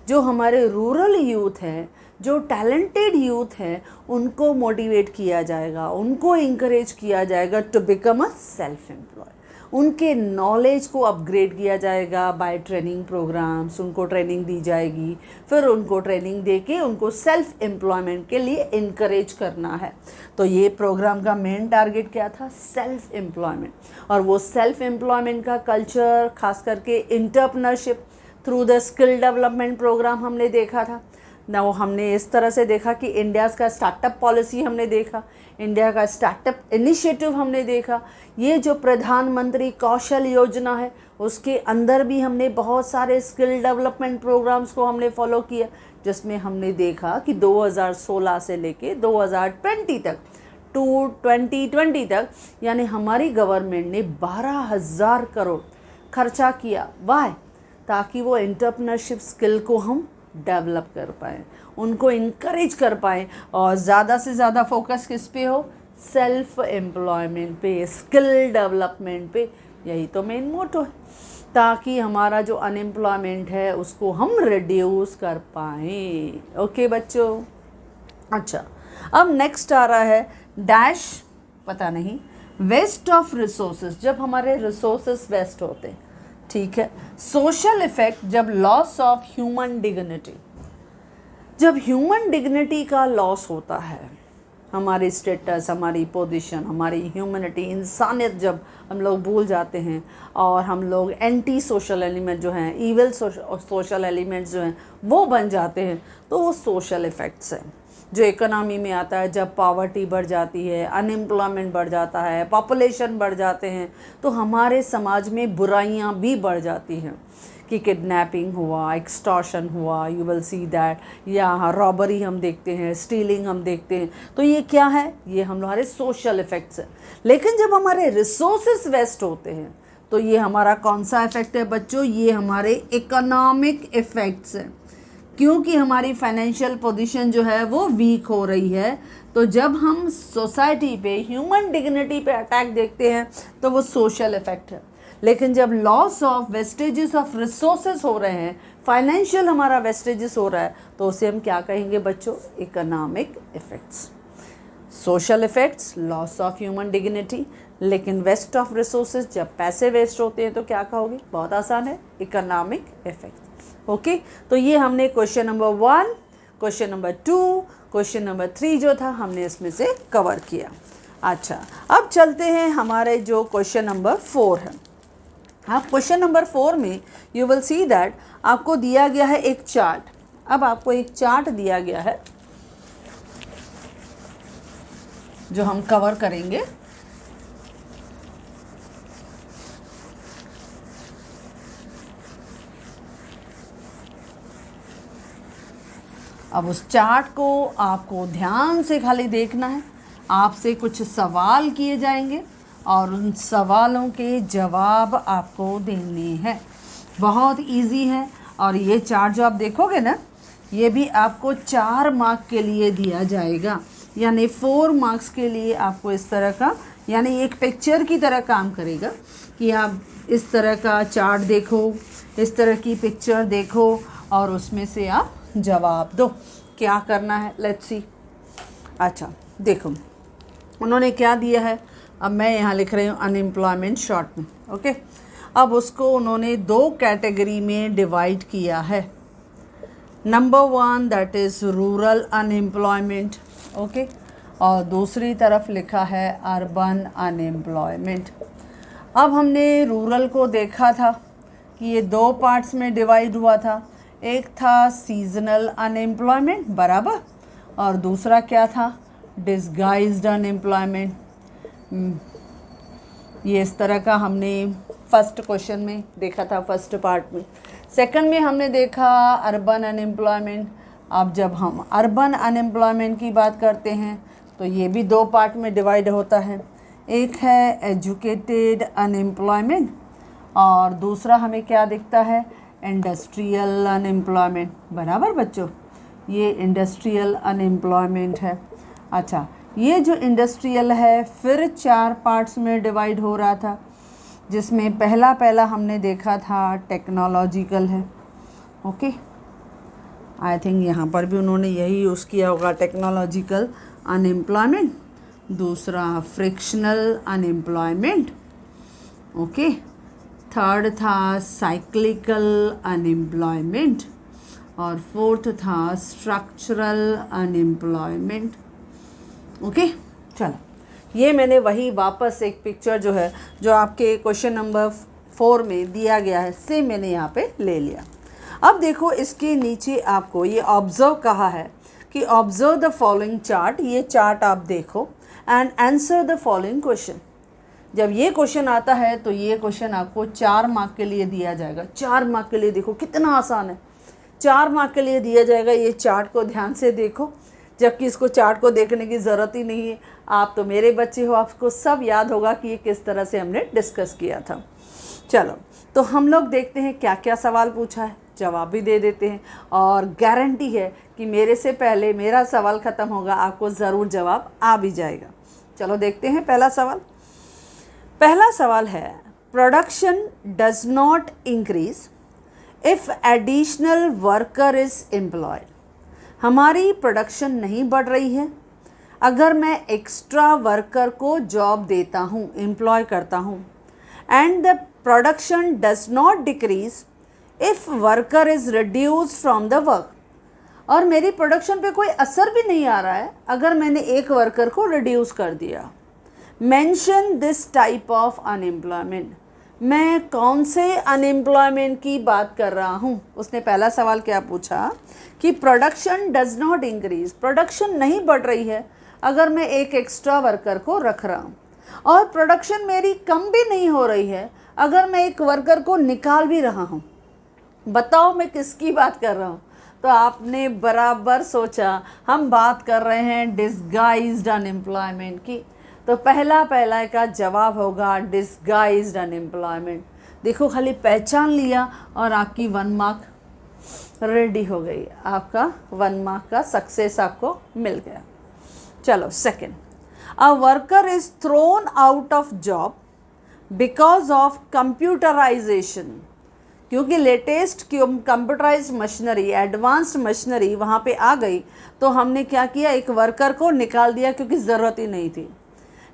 जो हमारे रूरल यूथ हैं, जो टैलेंटेड यूथ हैं, उनको मोटिवेट किया जाएगा, उनको इंकरेज किया जाएगा to become a self employ. उनके नॉलेज को अपग्रेड किया जाएगा बाय ट्रेनिंग प्रोग्राम्स, उनको ट्रेनिंग दी जाएगी, फिर उनको ट्रेनिंग दे के उनको सेल्फ एम्प्लॉयमेंट के लिए इनकरेज करना है। तो ये प्रोग्राम का मेन टारगेट क्या था? Self employment. और वो सेल्फ एम्प्लॉयमेंट का कल्चर खास करके entrepreneurship through the skill development programme हमने देखा था ना। वो हमने इस तरह से देखा कि इंडिया का स्टार्टअप पॉलिसी हमने देखा, इंडिया का स्टार्टअप इनिशिएटिव हमने देखा। ये जो प्रधानमंत्री कौशल योजना है उसके अंदर भी हमने बहुत सारे स्किल डेवलपमेंट प्रोग्राम्स को हमने फॉलो किया, जिसमें हमने देखा कि 2016 से लेके 2020 तक 2020 तक यानी हमारी गवर्नमेंट ने 12,000 करोड़ खर्चा किया। वाई? ताकि वो एंटरप्रेन्योरशिप स्किल को हम डेवलप कर पाएँ, उनको इनकरेज कर पाएँ और ज़्यादा से ज़्यादा फोकस किस पे हो? सेल्फ एम्प्लॉयमेंट पे, स्किल डेवलपमेंट पे। यही तो मेन मोटो है, ताकि हमारा जो अनएम्प्लॉयमेंट है उसको हम रिड्यूस कर पाएँ। ओके बच्चों। अच्छा, अब नेक्स्ट आ रहा है डैश, पता नहीं, वेस्ट ऑफ रिसोर्सेज। जब हमारे रिसोर्सेज वेस्ट होते हैं, ठीक है। सोशल इफेक्ट, जब लॉस ऑफ ह्यूमन डिग्निटी, जब ह्यूमन डिग्निटी का लॉस होता है, हमारी स्टेटस, हमारी पोजीशन, हमारी ह्यूमनिटी, इंसानियत जब हम लोग भूल जाते हैं और हम लोग एंटी सोशल एलिमेंट जो हैं, ईविल सोशल एलिमेंट्स जो हैं वो बन जाते हैं, तो वो सोशल इफ़ेक्ट्स हैं जो इकोनॉमी में आता है। जब पॉवर्टी बढ़ जाती है, अनएम्प्लॉयमेंट बढ़ जाता है, पॉपुलेशन बढ़ जाते हैं, तो हमारे समाज में बुराइयां भी बढ़ जाती हैं कि किडनैपिंग हुआ, एक्सटॉर्शन हुआ, यू विल सी दैट, या रॉबरी हम देखते हैं, स्टीलिंग हम देखते हैं। तो ये क्या है? ये हमारे सोशल इफ़ेक्ट्स हैं। लेकिन जब हमारे रिसोर्सेज वेस्ट होते हैं तो ये हमारा कौन सा इफ़ेक्ट है बच्चों? ये हमारे इकोनॉमिक इफ़ेक्ट्स हैं, क्योंकि हमारी फाइनेंशियल पोजीशन जो है वो वीक हो रही है। तो जब हम सोसाइटी पे, ह्यूमन डिग्निटी पे अटैक देखते हैं तो वो सोशल इफ़ेक्ट है। लेकिन जब loss of vestiges of resources हो रहे हैं, फाइनेंशियल हमारा वेस्टेजेस हो रहा है, तो उसे हम क्या कहेंगे बच्चों? Economic effects. Social effects, loss of human dignity. लेकिन वेस्ट ऑफ रिसोर्सेज, जब पैसे वेस्ट होते हैं तो क्या कहोगे? बहुत आसान है, इकोनॉमिक इफ़ेक्ट्स। ओके, तो ये हमने question number 1, question number 2, question number 3 जो था हमने इसमें से कवर किया। अच्छा, अब चलते हैं हमारे जो क्वेश्चन नंबर 4 है। हाँ, क्वेश्चन नंबर 4 में यू विल सी दैट आपको दिया गया है एक चार्ट। अब आपको एक चार्ट दिया गया है जो हम कवर करेंगे। अब उस चार्ट को आपको ध्यान से खाली देखना है। आपसे कुछ सवाल किए जाएंगे और उन सवालों के जवाब आपको देने हैं। बहुत इजी है। और ये चार्ट जो आप देखोगे ना, ये भी आपको 4 मार्क के लिए दिया जाएगा, यानी 4 मार्क्स के लिए आपको इस तरह का, यानी एक पिक्चर की तरह काम करेगा कि आप इस तरह का चार्ट देखो, इस तरह की पिक्चर देखो और उसमें से आप जवाब दो। क्या करना है, लेट्स सी। अच्छा देखो, उन्होंने क्या दिया है, अब मैं यहाँ लिख रही हूँ अनएम्प्लॉयमेंट शॉर्ट में। ओके, अब उसको उन्होंने 2 कैटेगरी में डिवाइड किया है। Number 1 that is rural unemployment, okay, और दूसरी तरफ लिखा है अर्बन अनएम्प्लॉयमेंट। अब हमने रूरल को देखा था कि ये 2 पार्ट्स में डिवाइड हुआ था। एक था सीजनल अनएम्प्लॉयमेंट, बराबर, और दूसरा क्या था? Disguised unemployment. ये इस तरह का हमने फर्स्ट क्वेश्चन में देखा था, फर्स्ट पार्ट में। सेकंड में हमने देखा अर्बन अनएम्प्लॉयमेंट। अब जब हम अर्बन अनएम्प्लॉयमेंट की बात करते हैं तो ये भी 2 पार्ट में डिवाइड होता है। एक है एजुकेटेड अनएम्प्लॉयमेंट और दूसरा हमें क्या दिखता है? इंडस्ट्रियल अनएम्प्लॉयमेंट, बराबर बच्चों, ये इंडस्ट्रियल अनएम्प्लॉयमेंट है। अच्छा, ये जो इंडस्ट्रियल है फिर 4 पार्ट्स में डिवाइड हो रहा था, जिसमें पहला हमने देखा था टेक्नोलॉजिकल है। ओके, आई थिंक यहाँ पर भी उन्होंने यही यूज़ किया होगा, टेक्नोलॉजिकल अनएम्प्लॉयमेंट। दूसरा फ्रिक्शनल अनएम्प्लॉयमेंट, ओके। थर्ड था साइक्लिकल अनएम्प्लॉयमेंट और फोर्थ था स्ट्रक्चरल अनएम्प्लॉयमेंट। ओके, चलो ये मैंने वही वापस एक पिक्चर जो है जो आपके क्वेश्चन नंबर 4 में दिया गया है, सेम मैंने यहाँ पे ले लिया। अब देखो इसके नीचे आपको ये ऑब्जर्व कहा है कि ऑब्जर्व द फॉलोइंग चार्ट। ये चार्ट आप देखो and answer the following question. जब ये क्वेश्चन आता है तो ये क्वेश्चन आपको 4 मार्क के लिए दिया जाएगा। 4 मार्क के लिए, देखो कितना आसान है, 4 मार्क के लिए दिया जाएगा। ये चार्ट को ध्यान से देखो, जबकि इसको चार्ट को देखने की ज़रूरत ही नहीं है। आप तो मेरे बच्चे हो, आपको सब याद होगा कि ये किस तरह से हमने डिस्कस किया था। चलो तो हम लोग देखते हैं क्या क्या सवाल पूछा है, जवाब भी दे देते हैं और गारंटी है कि मेरे से पहले मेरा सवाल ख़त्म होगा आपको ज़रूर जवाब आ भी जाएगा। चलो देखते हैं पहला सवाल। पहला सवाल है, production does not increase if additional worker is employed. हमारी प्रोडक्शन नहीं बढ़ रही है अगर मैं एक्स्ट्रा वर्कर को जॉब देता हूँ, एम्प्लॉय करता हूँ। And the production does not decrease if worker is reduced from the work. और मेरी प्रोडक्शन पे कोई असर भी नहीं आ रहा है अगर मैंने एक वर्कर को रिड्यूस कर दिया। Mention this type of unemployment. मैं कौन से अनएम्प्लॉयमेंट की बात कर रहा हूँ? उसने पहला सवाल क्या पूछा कि production does not increase, production नहीं बढ़ रही है अगर मैं एक एक्स्ट्रा वर्कर को रख रहा हूँ, और प्रोडक्शन मेरी कम भी नहीं हो रही है अगर मैं एक वर्कर को निकाल भी रहा हूँ। बताओ मैं किसकी बात कर रहा हूँ? तो आपने बराबर सोचा, हम बात कर रहे हैं डिसगाइज्ड अनएम्प्लॉयमेंट की। तो पहला का जवाब होगा डिसगाइज्ड अनएम्प्लॉयमेंट। देखो खाली पहचान लिया और आपकी 1 मार्क रेडी हो गई, आपका 1 मार्क का सक्सेस आपको मिल गया। चलो second, a worker is thrown out of job because of computerisation. क्योंकि latest computerise machinery, advanced machinery वहाँ पे आ गई तो हमने क्या किया, एक वर्कर को निकाल दिया क्योंकि ज़रूरत ही नहीं थी।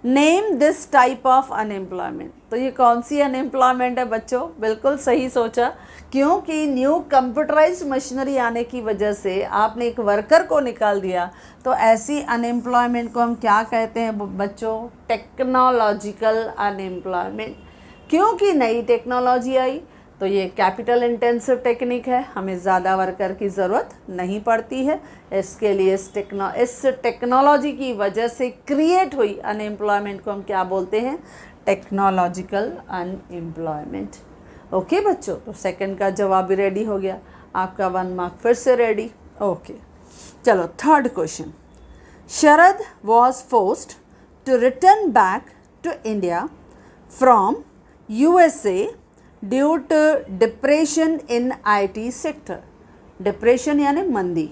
Name this type of unemployment. तो ये कौन सी अनएम्प्लॉयमेंट है बच्चों? बिल्कुल सही सोचा, क्योंकि न्यू कंप्यूटराइज मशीनरी आने की वजह से आपने एक वर्कर को निकाल दिया। तो ऐसी अनएम्प्लॉयमेंट को हम क्या कहते हैं बच्चों? Technological unemployment. क्योंकि नई टेक्नोलॉजी आई तो ये कैपिटल इंटेंसिव टेक्निक है, हमें ज़्यादा वर्कर की ज़रूरत नहीं पड़ती है। इसके लिए इस टेक्नोलॉजी की वजह से क्रिएट हुई अनएम्प्लॉयमेंट को हम क्या बोलते हैं? Technological unemployment. ओके बच्चों, तो सेकंड का जवाब भी रेडी हो गया, आपका 1 मार्क फिर से रेडी। ओके चलो third question. Sharad was forced to return back to India from USA due to depression in IT sector. Depression यानी मंदी,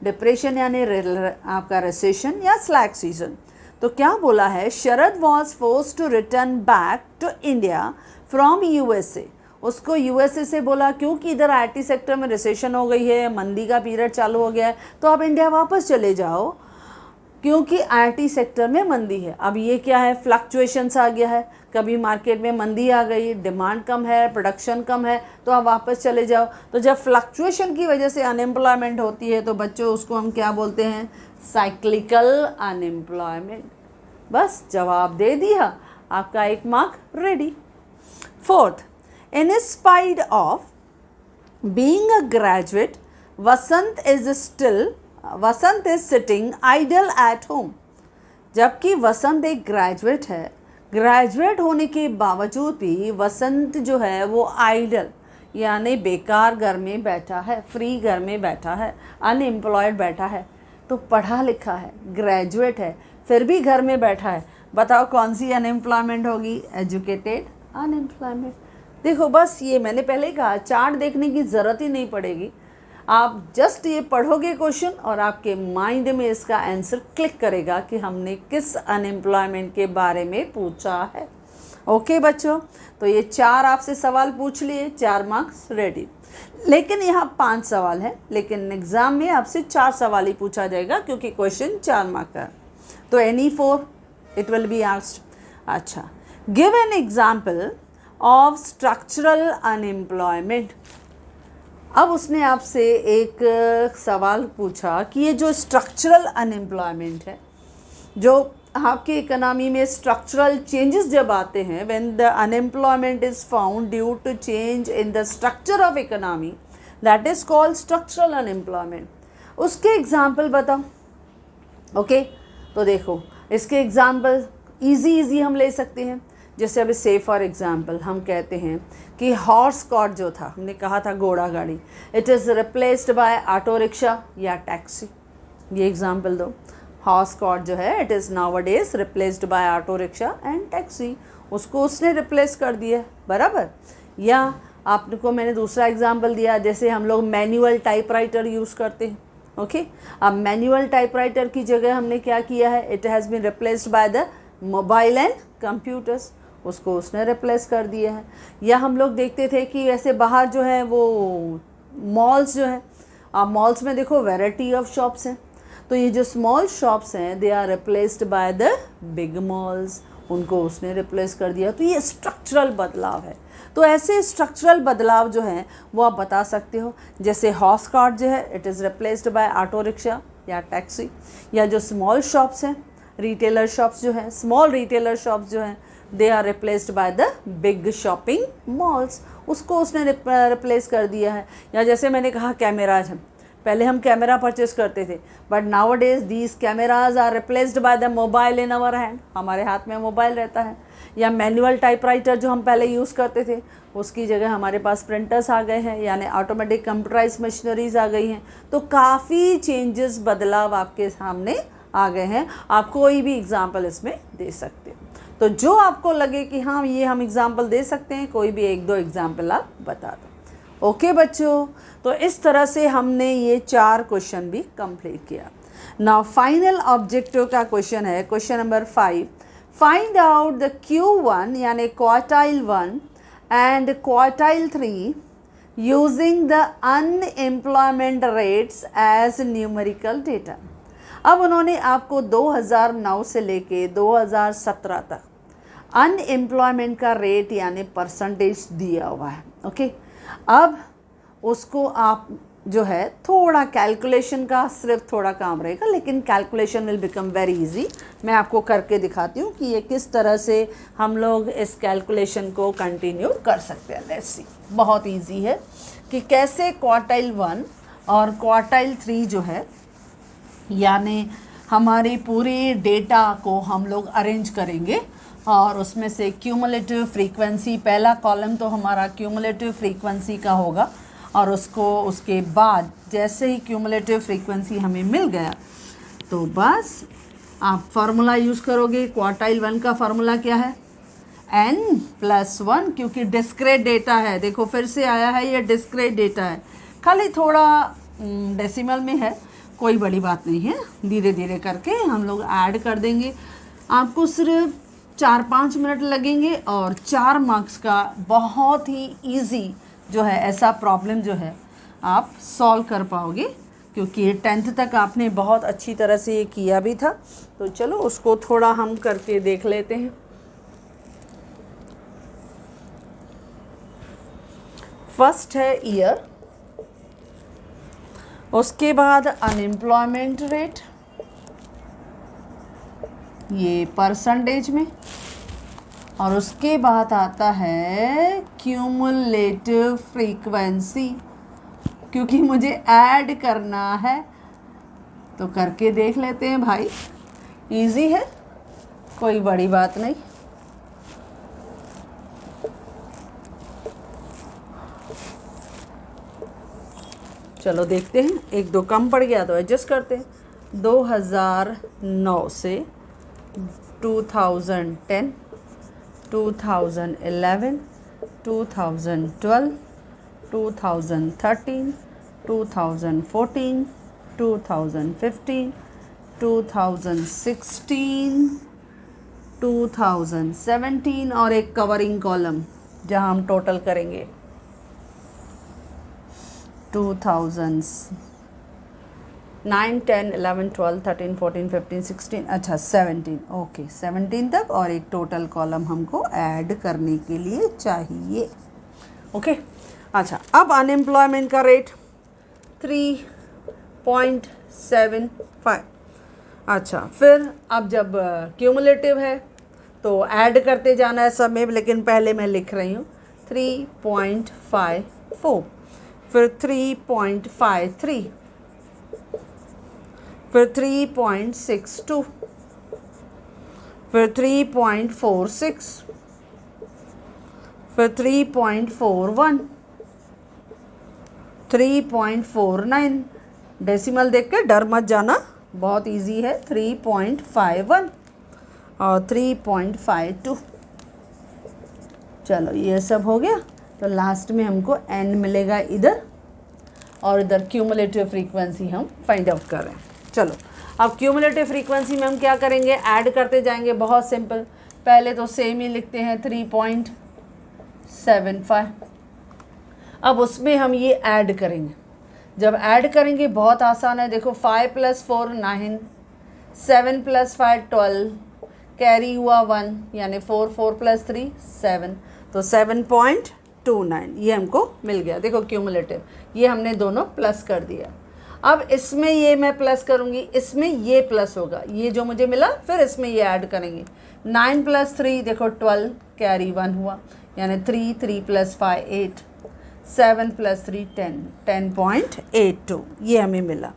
डिप्रेशन यानी आपका रिसेशन या स्लैक सीजन। तो क्या बोला है? Sharad was forced to return back to India from USA। उसको USA से बोला क्योंकि इधर IT सेक्टर में रिसेशन हो गई है, मंदी का पीरियड चालू हो गया है, तो आप इंडिया वापस चले जाओ क्योंकि IT सेक्टर में मंदी है। अब ये क्या है? फ्लक्चुएशंस आ गया है, कभी मार्केट में मंदी आ गई, डिमांड कम है, प्रोडक्शन कम है, तो आप वापस चले जाओ। तो जब फ्लक्चुएशन की वजह से अनएम्प्लॉयमेंट होती है तो बच्चों उसको हम क्या बोलते हैं? Cyclical unemployment. बस जवाब दे दिया, आपका 1 mark ready. Fourth, in spite of being a graduate Vasant is sitting idle at home. जबकि वसंत एक ग्रेजुएट है, ग्रेजुएट होने के बावजूद भी वसंत जो है वो आइडल यानी बेकार घर में बैठा है, फ्री घर में बैठा है, अनएम्प्लॉयड बैठा है। तो पढ़ा लिखा है, ग्रेजुएट है, फिर भी घर में बैठा है। बताओ कौन सी अनएम्प्लॉयमेंट होगी? Educated unemployment. देखो बस ये मैंने पहले ही कहा, चार्ट देखने की ज़रूरत ही नहीं पड़ेगी, आप जस्ट ये पढ़ोगे क्वेश्चन और आपके माइंड में इसका आंसर क्लिक करेगा कि हमने किस अनएम्प्लॉयमेंट के बारे में पूछा है। ओके बच्चों, तो ये 4 आपसे सवाल पूछ लिए, 4 मार्क्स रेडी। लेकिन यहाँ 5 सवाल है, लेकिन एग्ज़ाम में आपसे 4 सवाल ही पूछा जाएगा क्योंकि क्वेश्चन 4 मार्क का। तो any 4 it will be asked. अच्छा, give an example of structural unemployment. अब उसने आपसे एक सवाल पूछा कि ये जो स्ट्रक्चरल अनएम्प्लॉयमेंट है, जो आपकी इकोनॉमी में स्ट्रक्चरल चेंजेस जब आते हैं, when the unemployment is found due to change in the structure of economy, that is called structural unemployment. उसके एग्जाम्पल बताओ। ओके, तो देखो इसके एग्जाम्पल इजी हम ले सकते हैं। जैसे अभी से फॉर एग्जाम्पल हम कहते हैं कि हॉर्स कॉट जो था, हमने कहा था घोड़ा गाड़ी, it is replaced by auto rickshaw या टैक्सी। ये एग्जाम्पल दो। हॉर्स कॉट जो है it is nowadays replaced by auto rickshaw and taxi, उसको उसने रिप्लेस कर दिया, बराबर। या आपको मैंने दूसरा एग्जाम्पल दिया, जैसे हम लोग मैनुअल टाइपराइटर यूज़ करते हैं। ओके, अब मैनुअल टाइपराइटर की जगह हमने क्या किया है, it has been replaced by the mobile and computers, उसको उसने रिप्लेस कर दिया है। या हम लोग देखते थे कि ऐसे बाहर जो है वो मॉल्स जो है, आप मॉल्स में देखो वैरायटी ऑफ शॉप्स हैं, तो ये जो स्मॉल शॉप्स हैं they are replaced by the big malls, उनको उसने रिप्लेस कर दिया। तो ये स्ट्रक्चरल बदलाव है। तो ऐसे स्ट्रक्चरल बदलाव जो हैं वो आप बता सकते हो। जैसे हॉर्स कार्ट जो है it is replaced by auto rickshaw या टैक्सी। या जो स्मॉल शॉप्स हैं, रिटेलर शॉप्स जो हैं, स्मॉल रिटेलर शॉप्स जो हैं, they are replaced by the big shopping malls, उसको उसने रिप्लेस कर दिया है। या जैसे मैंने कहा कैमराज हैं, पहले हम कैमरा परचेस करते थे, but nowadays these cameras are replaced by the mobile in our hand, हमारे हाथ में मोबाइल रहता है। या मैनुअल टाइपराइटर जो हम पहले यूज़ करते थे, उसकी जगह हमारे पास प्रिंटर्स आ गए हैं, यानी ऑटोमेटिक कंप्यूटराइज मशीनरीज आ गई हैं। तो काफ़ी चेंजेस, बदलाव आपके सामने आ गए हैं। आप कोई भी एग्जाम्पल इसमें दे सकते हो। तो जो आपको लगे कि हाँ ये हम एग्जाम्पल दे सकते हैं, कोई भी एक दो एग्जाम्पल आप बता दो। ओके बच्चों, तो इस तरह से हमने ये 4 क्वेश्चन भी कंप्लीट किया। नाउ फाइनल ऑब्जेक्टिव का क्वेश्चन है, question number 5, find out the Q1 यानी quartile 1 and quartile 3 using the unemployment rates as numerical data. अब उन्होंने आपको 2009 से लेके 2017 तक अनएम्प्लॉयमेंट का रेट यानी परसेंटेज दिया हुआ है। ओके, अब उसको आप जो है थोड़ा कैलकुलेशन का सिर्फ थोड़ा काम रहेगा, लेकिन calculation will become very easy. मैं आपको करके दिखाती हूँ कि ये किस तरह से हम लोग इस कैलकुलेशन को कंटिन्यू कर सकते हैं। लेट्स सी, बहुत इजी है कि कैसे क्वार्टाइल 1 और क्वार्टाइल 3 जो है, यानी हमारे पूरे डेटा को हम लोग अरेंज करेंगे और उसमें से क्यूमुलेटिव फ्रीक्वेंसी, पहला कॉलम तो हमारा क्यूमुलेटिव फ्रीक्वेंसी का होगा, और उसको उसके बाद जैसे ही क्यूमुलेटिव फ्रीक्वेंसी हमें मिल गया तो बस आप फार्मूला यूज़ करोगे। क्वार्टाइल 1 का फार्मूला क्या है, n+1, क्योंकि डिस्क्रीट डेटा है। देखो फिर से आया है, ये डिस्क्रीट डेटा है, खाली थोड़ा डेसिमल में है, कोई बड़ी बात नहीं है, धीरे धीरे करके हम लोग ऐड कर देंगे। आपको सिर्फ 4-5 मिनट लगेंगे और 4 मार्क्स का बहुत ही इजी जो है ऐसा प्रॉब्लम जो है आप सॉल्व कर पाओगे, क्योंकि 10th तक आपने बहुत अच्छी तरह से ये किया भी था। तो चलो उसको थोड़ा हम करके देख लेते हैं। फर्स्ट है ईयर, उसके बाद अनएम्प्लॉयमेंट रेट, ये परसेंटेज में, और उसके बाद आता है क्यूमुलेटिव फ्रीक्वेंसी, क्योंकि मुझे ऐड करना है। तो करके देख लेते हैं भाई, इजी है, कोई बड़ी बात नहीं। चलो देखते हैं, 1-2 कम पड़ गया तो एडजस्ट करते हैं। 2009 से 2010, 2011, 2012, 2013, 2014, 2015, 2016, 2017 और एक कवरिंग कॉलम जहां हम टोटल करेंगे 2000, 9, 10, 11, 12, 13, 14, 15, 16, अच्छा 17, ओके 17 तक, और एक टोटल कॉलम हमको ऐड करने के लिए चाहिए। ओके अच्छा, अब अनएम्प्लॉयमेंट का रेट 3.75। अच्छा, फिर अब जब क्यूमुलेटिव है तो ऐड करते जाना है सब में, लेकिन पहले मैं लिख रही हूँ 3.54, फिर 3.53, फिर 3.62, फिर 3.46, फिर 3.41, 3.49, डेसिमल देख के डर मत जाना, बहुत इजी है, 3.51 और 3.52। चलो ये सब हो गया, तो लास्ट में हमको n मिलेगा इधर, और इधर क्यूमुलेटिव फ्रीक्वेंसी हम फाइंड आउट कर रहे हैं। चलो अब क्यूमुलेटिव फ्रीक्वेंसी में हम क्या करेंगे, ऐड करते जाएंगे, बहुत सिंपल। पहले तो सेम ही लिखते हैं 3.75, अब उसमें हम ये ऐड करेंगे। जब ऐड करेंगे बहुत आसान है, देखो 5 + 4 9, 7 + 5 12, कैरी हुआ 1, यानी 4 4 + 3 7, तो 7.29 ये हमको मिल गया। देखो क्यूमुलेटिव, ये हमने दोनों प्लस कर दिया। अब इसमें ये मैं प्लस करूँगी, इसमें ये प्लस होगा, ये जो मुझे मिला, फिर इसमें ये ऐड करेंगे। 9 + 3 देखो 12, कैरी 1 हुआ, यानी 3 3 + 5 8, 7 + 3 10, 10.82 ये हमें मिला।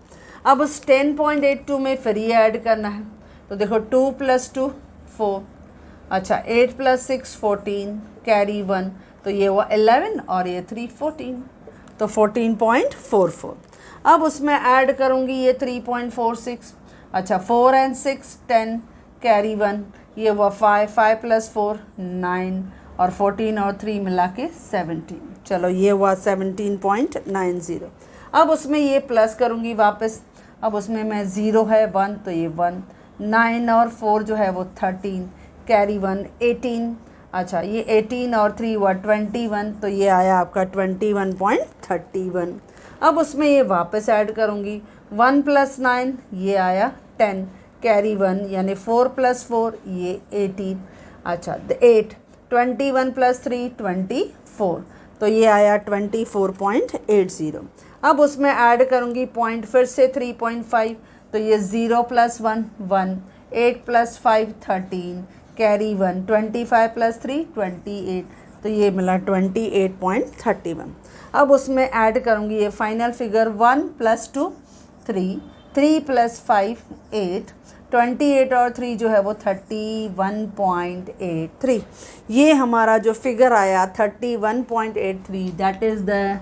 अब उस 10.82 में फिर ये ऐड करना है, तो देखो 2 + 2 4, अच्छा 8 + 6 14, कैरी 1, तो ये हुआ 11, और ये 3 14, तो 14.44। अब उसमें ऐड करूँगी ये 3.46, अच्छा 4 and 6 10, कैरी 1, ये हुआ 5 5 + 4 9, और 14 और 3 मिला के 17। चलो ये हुआ 17.90। अब उसमें ये प्लस करूँगी वापस, अब उसमें मैं 0 है 1, तो ये 1, 9 और 4 जो है वो 13, कैरी 1 18, अच्छा ये 18 और 3 हुआ 21, तो ये आया आपका 21.31। अब उसमें ये वापस ऐड करूँगी, 1 + 9 ये आया 10, कैरी 1, यानी 4 + 4 ये 18, अच्छा 8, 21 + 3 24, तो ये आया 24.80। अब उसमें ऐड करूँगी पॉइंट, फिर से 3.5, तो ये 0 + 1 1, 8 + 5 13, कैरी 1, 25 + 3 28, तो ये मिला 28.31। अब उसमें ऐड करूँगी ये फाइनल फिगर, 1 + 2 3, 3 + 5 8, 28 और 3 जो है वो 31.83। ये हमारा जो फिगर आया 31.83, दैट इज़ द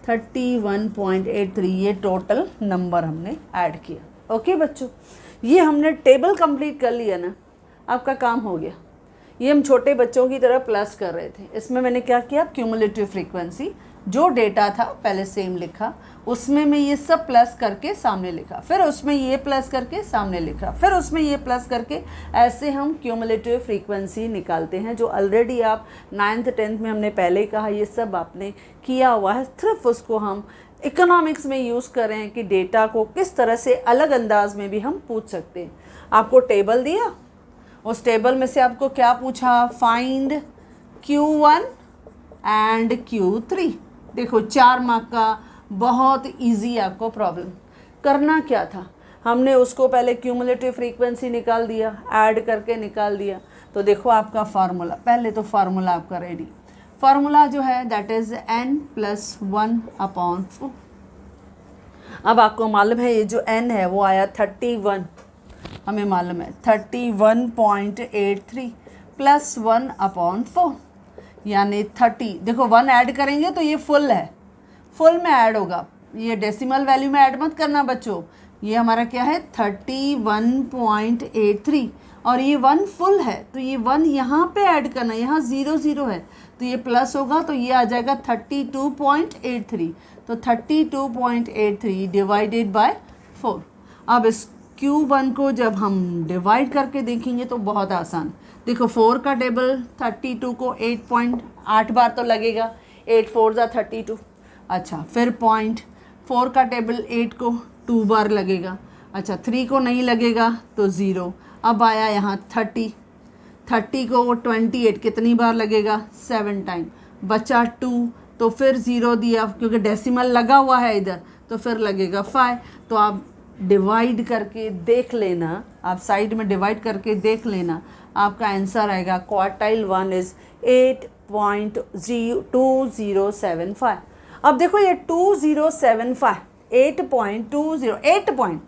31.83, ये टोटल नंबर हमने ऐड किया। ओके बच्चों, ये हमने टेबल कंप्लीट कर लिया ना, आपका काम हो गया। ये हम छोटे बच्चों की तरह प्लस कर रहे थे, इसमें मैंने क्या किया, क्यूमुलेटिव फ्रीक्वेंसी जो डेटा था पहले सेम लिखा, उसमें मैं ये सब प्लस करके सामने लिखा, फिर उसमें ये प्लस करके सामने लिखा, फिर उसमें ये प्लस करके, ऐसे हम क्यूमुलेटिव फ्रीक्वेंसी निकालते हैं, जो ऑलरेडी आप 9th 10th में हमने पहले ही कहा, ये सब आपने किया हुआ है। सिर्फ उसको हम इकोनॉमिक्स में यूज़ कर रहे हैं कि डेटा को किस तरह से अलग अंदाज में भी हम पूछ सकते हैं। आपको टेबल दिया, उस टेबल में से आपको क्या पूछा, फाइंड Q1 एंड Q3। देखो 4 मार्क का बहुत इजी आपको प्रॉब्लम। करना क्या था, हमने उसको पहले क्यूमुलेटिव फ्रीक्वेंसी निकाल दिया, ऐड करके निकाल दिया। तो देखो आपका फार्मूला, पहले तो फार्मूला आपका रेडी, फार्मूला जो है दैट इज़ n + 1/4। अब आपको मालूम है ये जो n है वो आया 31, हमें मालूम है 31.83 + 1/4, यानी 30। देखो 1 ऐड करेंगे तो ये फुल है, फुल में ऐड होगा, ये डेसिमल वैल्यू में ऐड मत करना बच्चों। ये हमारा क्या है 31.83, और ये 1 फुल है, तो ये 1 यहाँ पे ऐड करना, यहाँ 0 0 है, तो ये प्लस होगा, तो ये आ जाएगा 32.83। तो 32.83 डिवाइडेड बाय 4। अब इस Q1 को जब हम डिवाइड करके देखेंगे तो बहुत आसान। देखो 4 का टेबल 32 को 8.8 बार तो लगेगा, 8 4 = 32। अच्छा फिर 0.4 का टेबल 8 को 2 बार लगेगा। अच्छा 3 को नहीं लगेगा तो 0। अब आया यहाँ 30 को 28 कितनी बार लगेगा 7 टाइम, बचा 2 तो फिर 0 दिया क्योंकि डेसिमल लगा हुआ है इधर, तो फिर लगेगा 5। तो आप डिवाइड करके देख लेना, आप साइड में डिवाइड करके देख लेना, आपका आंसर आएगा क्वार्टाइल 1 इज़ 8.2075। अब देखो ये 2075 8.20 8 पॉइंट,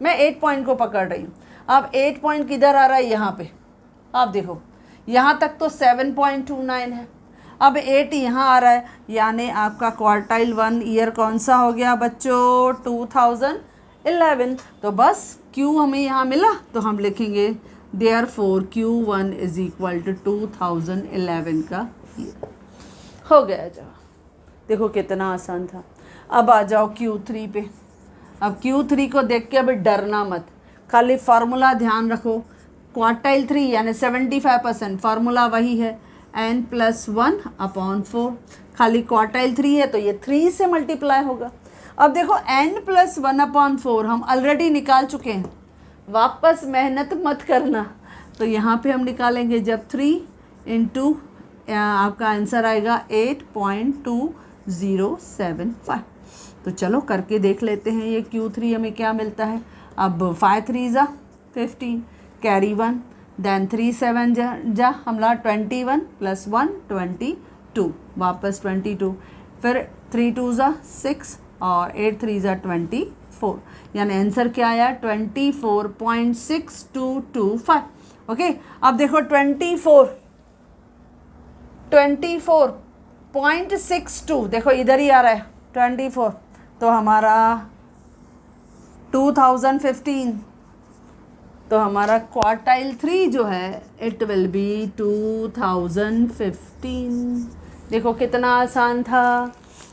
मैं 8 पॉइंट को पकड़ रही हूँ। अब 8 पॉइंट किधर आ रहा है यहाँ पे, आप देखो यहाँ तक तो 7.29 है, अब 8 यहाँ आ रहा है, यानी आपका क्वार्टाइल 1 ईयर कौन सा हो गया बच्चों 2011। तो बस Q हमें यहाँ मिला तो हम लिखेंगे therefore Q1 is equal to 2011 का ईयर। हो गया जवाब। देखो कितना आसान था। अब आ जाओ Q3 पे। अब Q3 को देख के अभी डरना मत, खाली फार्मूला ध्यान रखो। क्वार्टाइल 3 यानी 75%, फार्मूला वही है n+1/4। खाली क्वार्टाइल 3 है तो ये 3 से मल्टीप्लाई होगा। अब देखो n+1/4 हम ऑलरेडी निकाल चुके हैं, वापस मेहनत मत करना। तो यहाँ पे हम निकालेंगे जब 3 इंटू आपका आंसर आएगा 8.2075। तो चलो करके देख लेते हैं ये Q3 हमें क्या मिलता है। अब 5 3 ज़ा 15 कैरी 1 देन 3 7 जा हमला 21 + 1 22 वापस 22, फिर 3 2 ज़ा 6 और 8 3 ज़ा 24, यानी आंसर क्या आया 24.6225। ओके अब देखो 24.62 देखो इधर ही आ रहा है 24, तो हमारा 2015, तो हमारा क्वार्टाइल 3 जो है इट विल बी 2015। देखो कितना आसान था।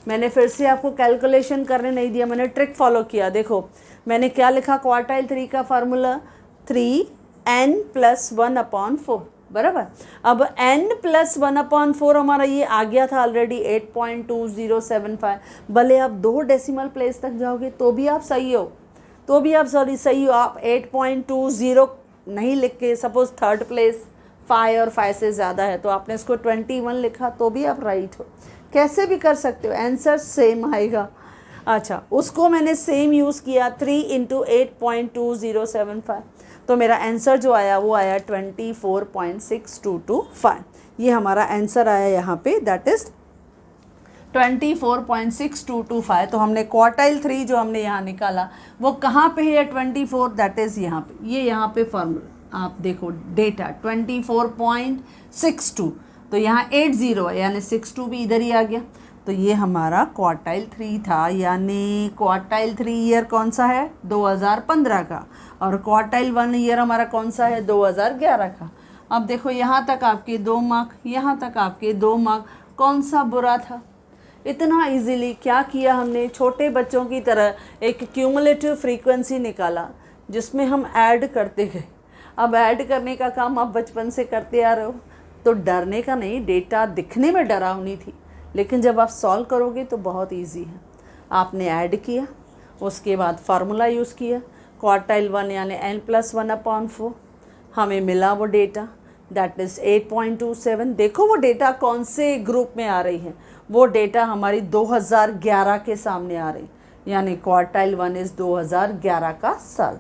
मैंने फिर से आपको कैलकुलेशन करने नहीं दिया, मैंने ट्रिक फॉलो किया। देखो मैंने क्या लिखा, क्वार्टाइल 3 का फार्मूला 3n+1/4 बराबर। अब n+1/4 हमारा ये आ गया था ऑलरेडी 8.2075। भले आप 2 डेसिमल प्लेस तक जाओगे तो भी आप सही हो, सही हो। आप 8.20 नहीं लिख के सपोज थर्ड प्लेस 5 और 5 से ज़्यादा है तो आपने इसको 21 लिखा तो भी आप राइट हो। कैसे भी कर सकते हो, आंसर सेम आएगा। अच्छा उसको मैंने सेम यूज़ किया 3 × 8.2075, तो मेरा आंसर जो आया वो आया 24.6225। ये हमारा आंसर आया यहाँ पे, दैट इज़ 24.6225। तो हमने क्वार्टाइल 3 जो हमने यहाँ निकाला वो कहाँ पे है 24, दैट इज़ यहाँ पे, ये यहाँ पे फॉर्मूला आप देखो डेटा 24.62, तो यहाँ 80 है यानी 62 भी इधर ही आ गया। तो ये हमारा क्वार्टाइल 3 था, यानी क्वार्टाइल 3 ईयर कौन सा है 2015 का, और क्वार्टाइल 1 ईयर हमारा कौन सा है 2011 का। अब देखो यहाँ तक आपके 2 मार्क, यहाँ तक आपके 2 मार्क, कौन सा बुरा था। इतना इजीली क्या किया हमने, छोटे बच्चों की तरह एक क्यूमुलेटिव फ्रीक्वेंसी निकाला जिसमें हम ऐड करते गए। अब ऐड करने का काम आप बचपन से करते आ रहे हो, तो डरने का नहीं, डेटा दिखने में डरावनी थी लेकिन जब आप सॉल्व करोगे तो बहुत इजी है। आपने ऐड किया, उसके बाद फार्मूला यूज़ किया, क्वार्टाइल 1 यानी n+1/4, हमें मिला वो डेटा दैट इज़ 8.27। देखो वो डेटा कौन से ग्रुप में आ रही है, वो डेटा हमारी 2011 के सामने आ रही, यानी क्वार्टाइल 1 इज़ 2011 का साल।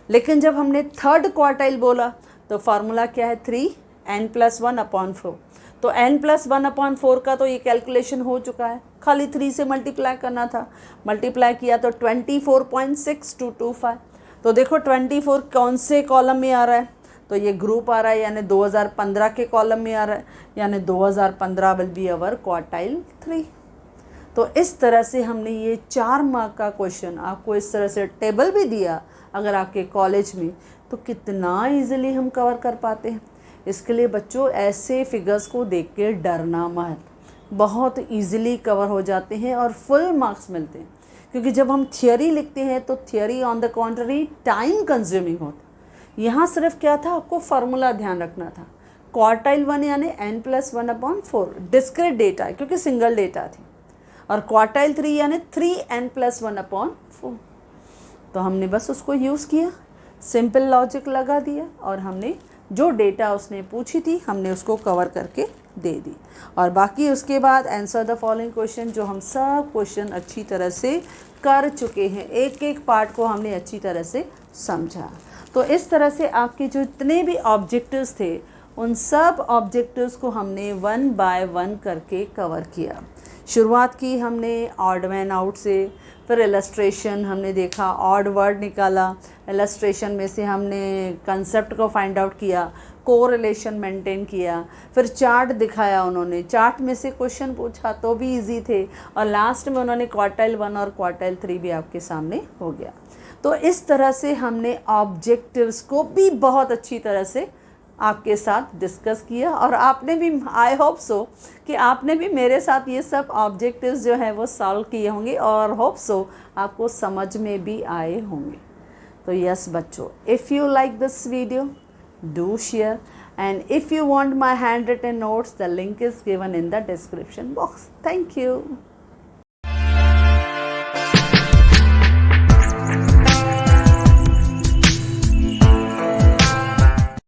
लेकिन जब हमने थर्ड क्वार्टाइल बोला तो फार्मूला क्या है 3n+1/4, तो n+1/4 का तो ये कैलकुलेशन हो चुका है, खाली 3 से मल्टीप्लाई करना था। मल्टीप्लाई किया तो 24.6225। तो देखो 24 कौन से कॉलम में आ रहा है, तो ये ग्रुप आ रहा है यानी 2015 के कॉलम में आ रहा है, यानी 2015 विल बी अवर क्वार्टाइल 3। तो इस तरह से हमने ये 4 मार्क का क्वेश्चन आपको इस तरह से टेबल भी दिया अगर आपके कॉलेज में, तो कितना इजीली हम कवर कर पाते हैं। इसके लिए बच्चों ऐसे फिगर्स को देख के डरना मत, बहुत इजीली कवर हो जाते हैं और फुल मार्क्स मिलते हैं। क्योंकि जब हम थियोरी लिखते हैं तो theory on the contrary time consuming होता है। यहाँ सिर्फ क्या था, आपको फार्मूला ध्यान रखना था। क्वार्टाइल 1 यानी n+1/4 डिस्क्रीट डेटा है क्योंकि सिंगल डेटा थी, और क्वार्टाइल 3 यानी 3n+1/4। तो हमने बस उसको यूज़ किया, सिंपल लॉजिक लगा दिया और हमने जो डेटा उसने पूछी थी हमने उसको कवर करके दे दी। और बाकी उसके बाद आंसर द फॉलोइंग क्वेश्चन, जो हम सब क्वेश्चन अच्छी तरह से कर चुके हैं, एक एक पार्ट को हमने अच्छी तरह से समझा। तो इस तरह से आपके जो जितने भी ऑब्जेक्टिव्स थे उन सब ऑब्जेक्टिव्स को हमने वन बाय वन करके कवर किया। शुरुआत की हमने ऑड मैन आउट से, फिर इलस्ट्रेशन हमने देखा, ऑड वर्ड निकाला, इलस्ट्रेशन में से हमने कंसेप्ट को फाइंड आउट किया, कोरिलेशन मेंटेन किया, फिर चार्ट दिखाया उन्होंने, चार्ट में से क्वेश्चन पूछा तो भी इजी थे, और लास्ट में उन्होंने क्वार्टाइल 1 और क्वार्टाइल 3 भी आपके सामने हो गया। तो इस तरह से हमने ऑब्जेक्टिव्स को भी बहुत अच्छी तरह से आपके साथ डिस्कस किया, और आपने भी, आई होप सो कि आपने भी मेरे साथ ये सब ऑब्जेक्टिव्स जो है वो सॉल्व किए होंगे, और होप सो आपको समझ में भी आए होंगे। तो यस बच्चों, if you like this video do share, and if you want my handwritten notes, the link is given in the description box. Thank you.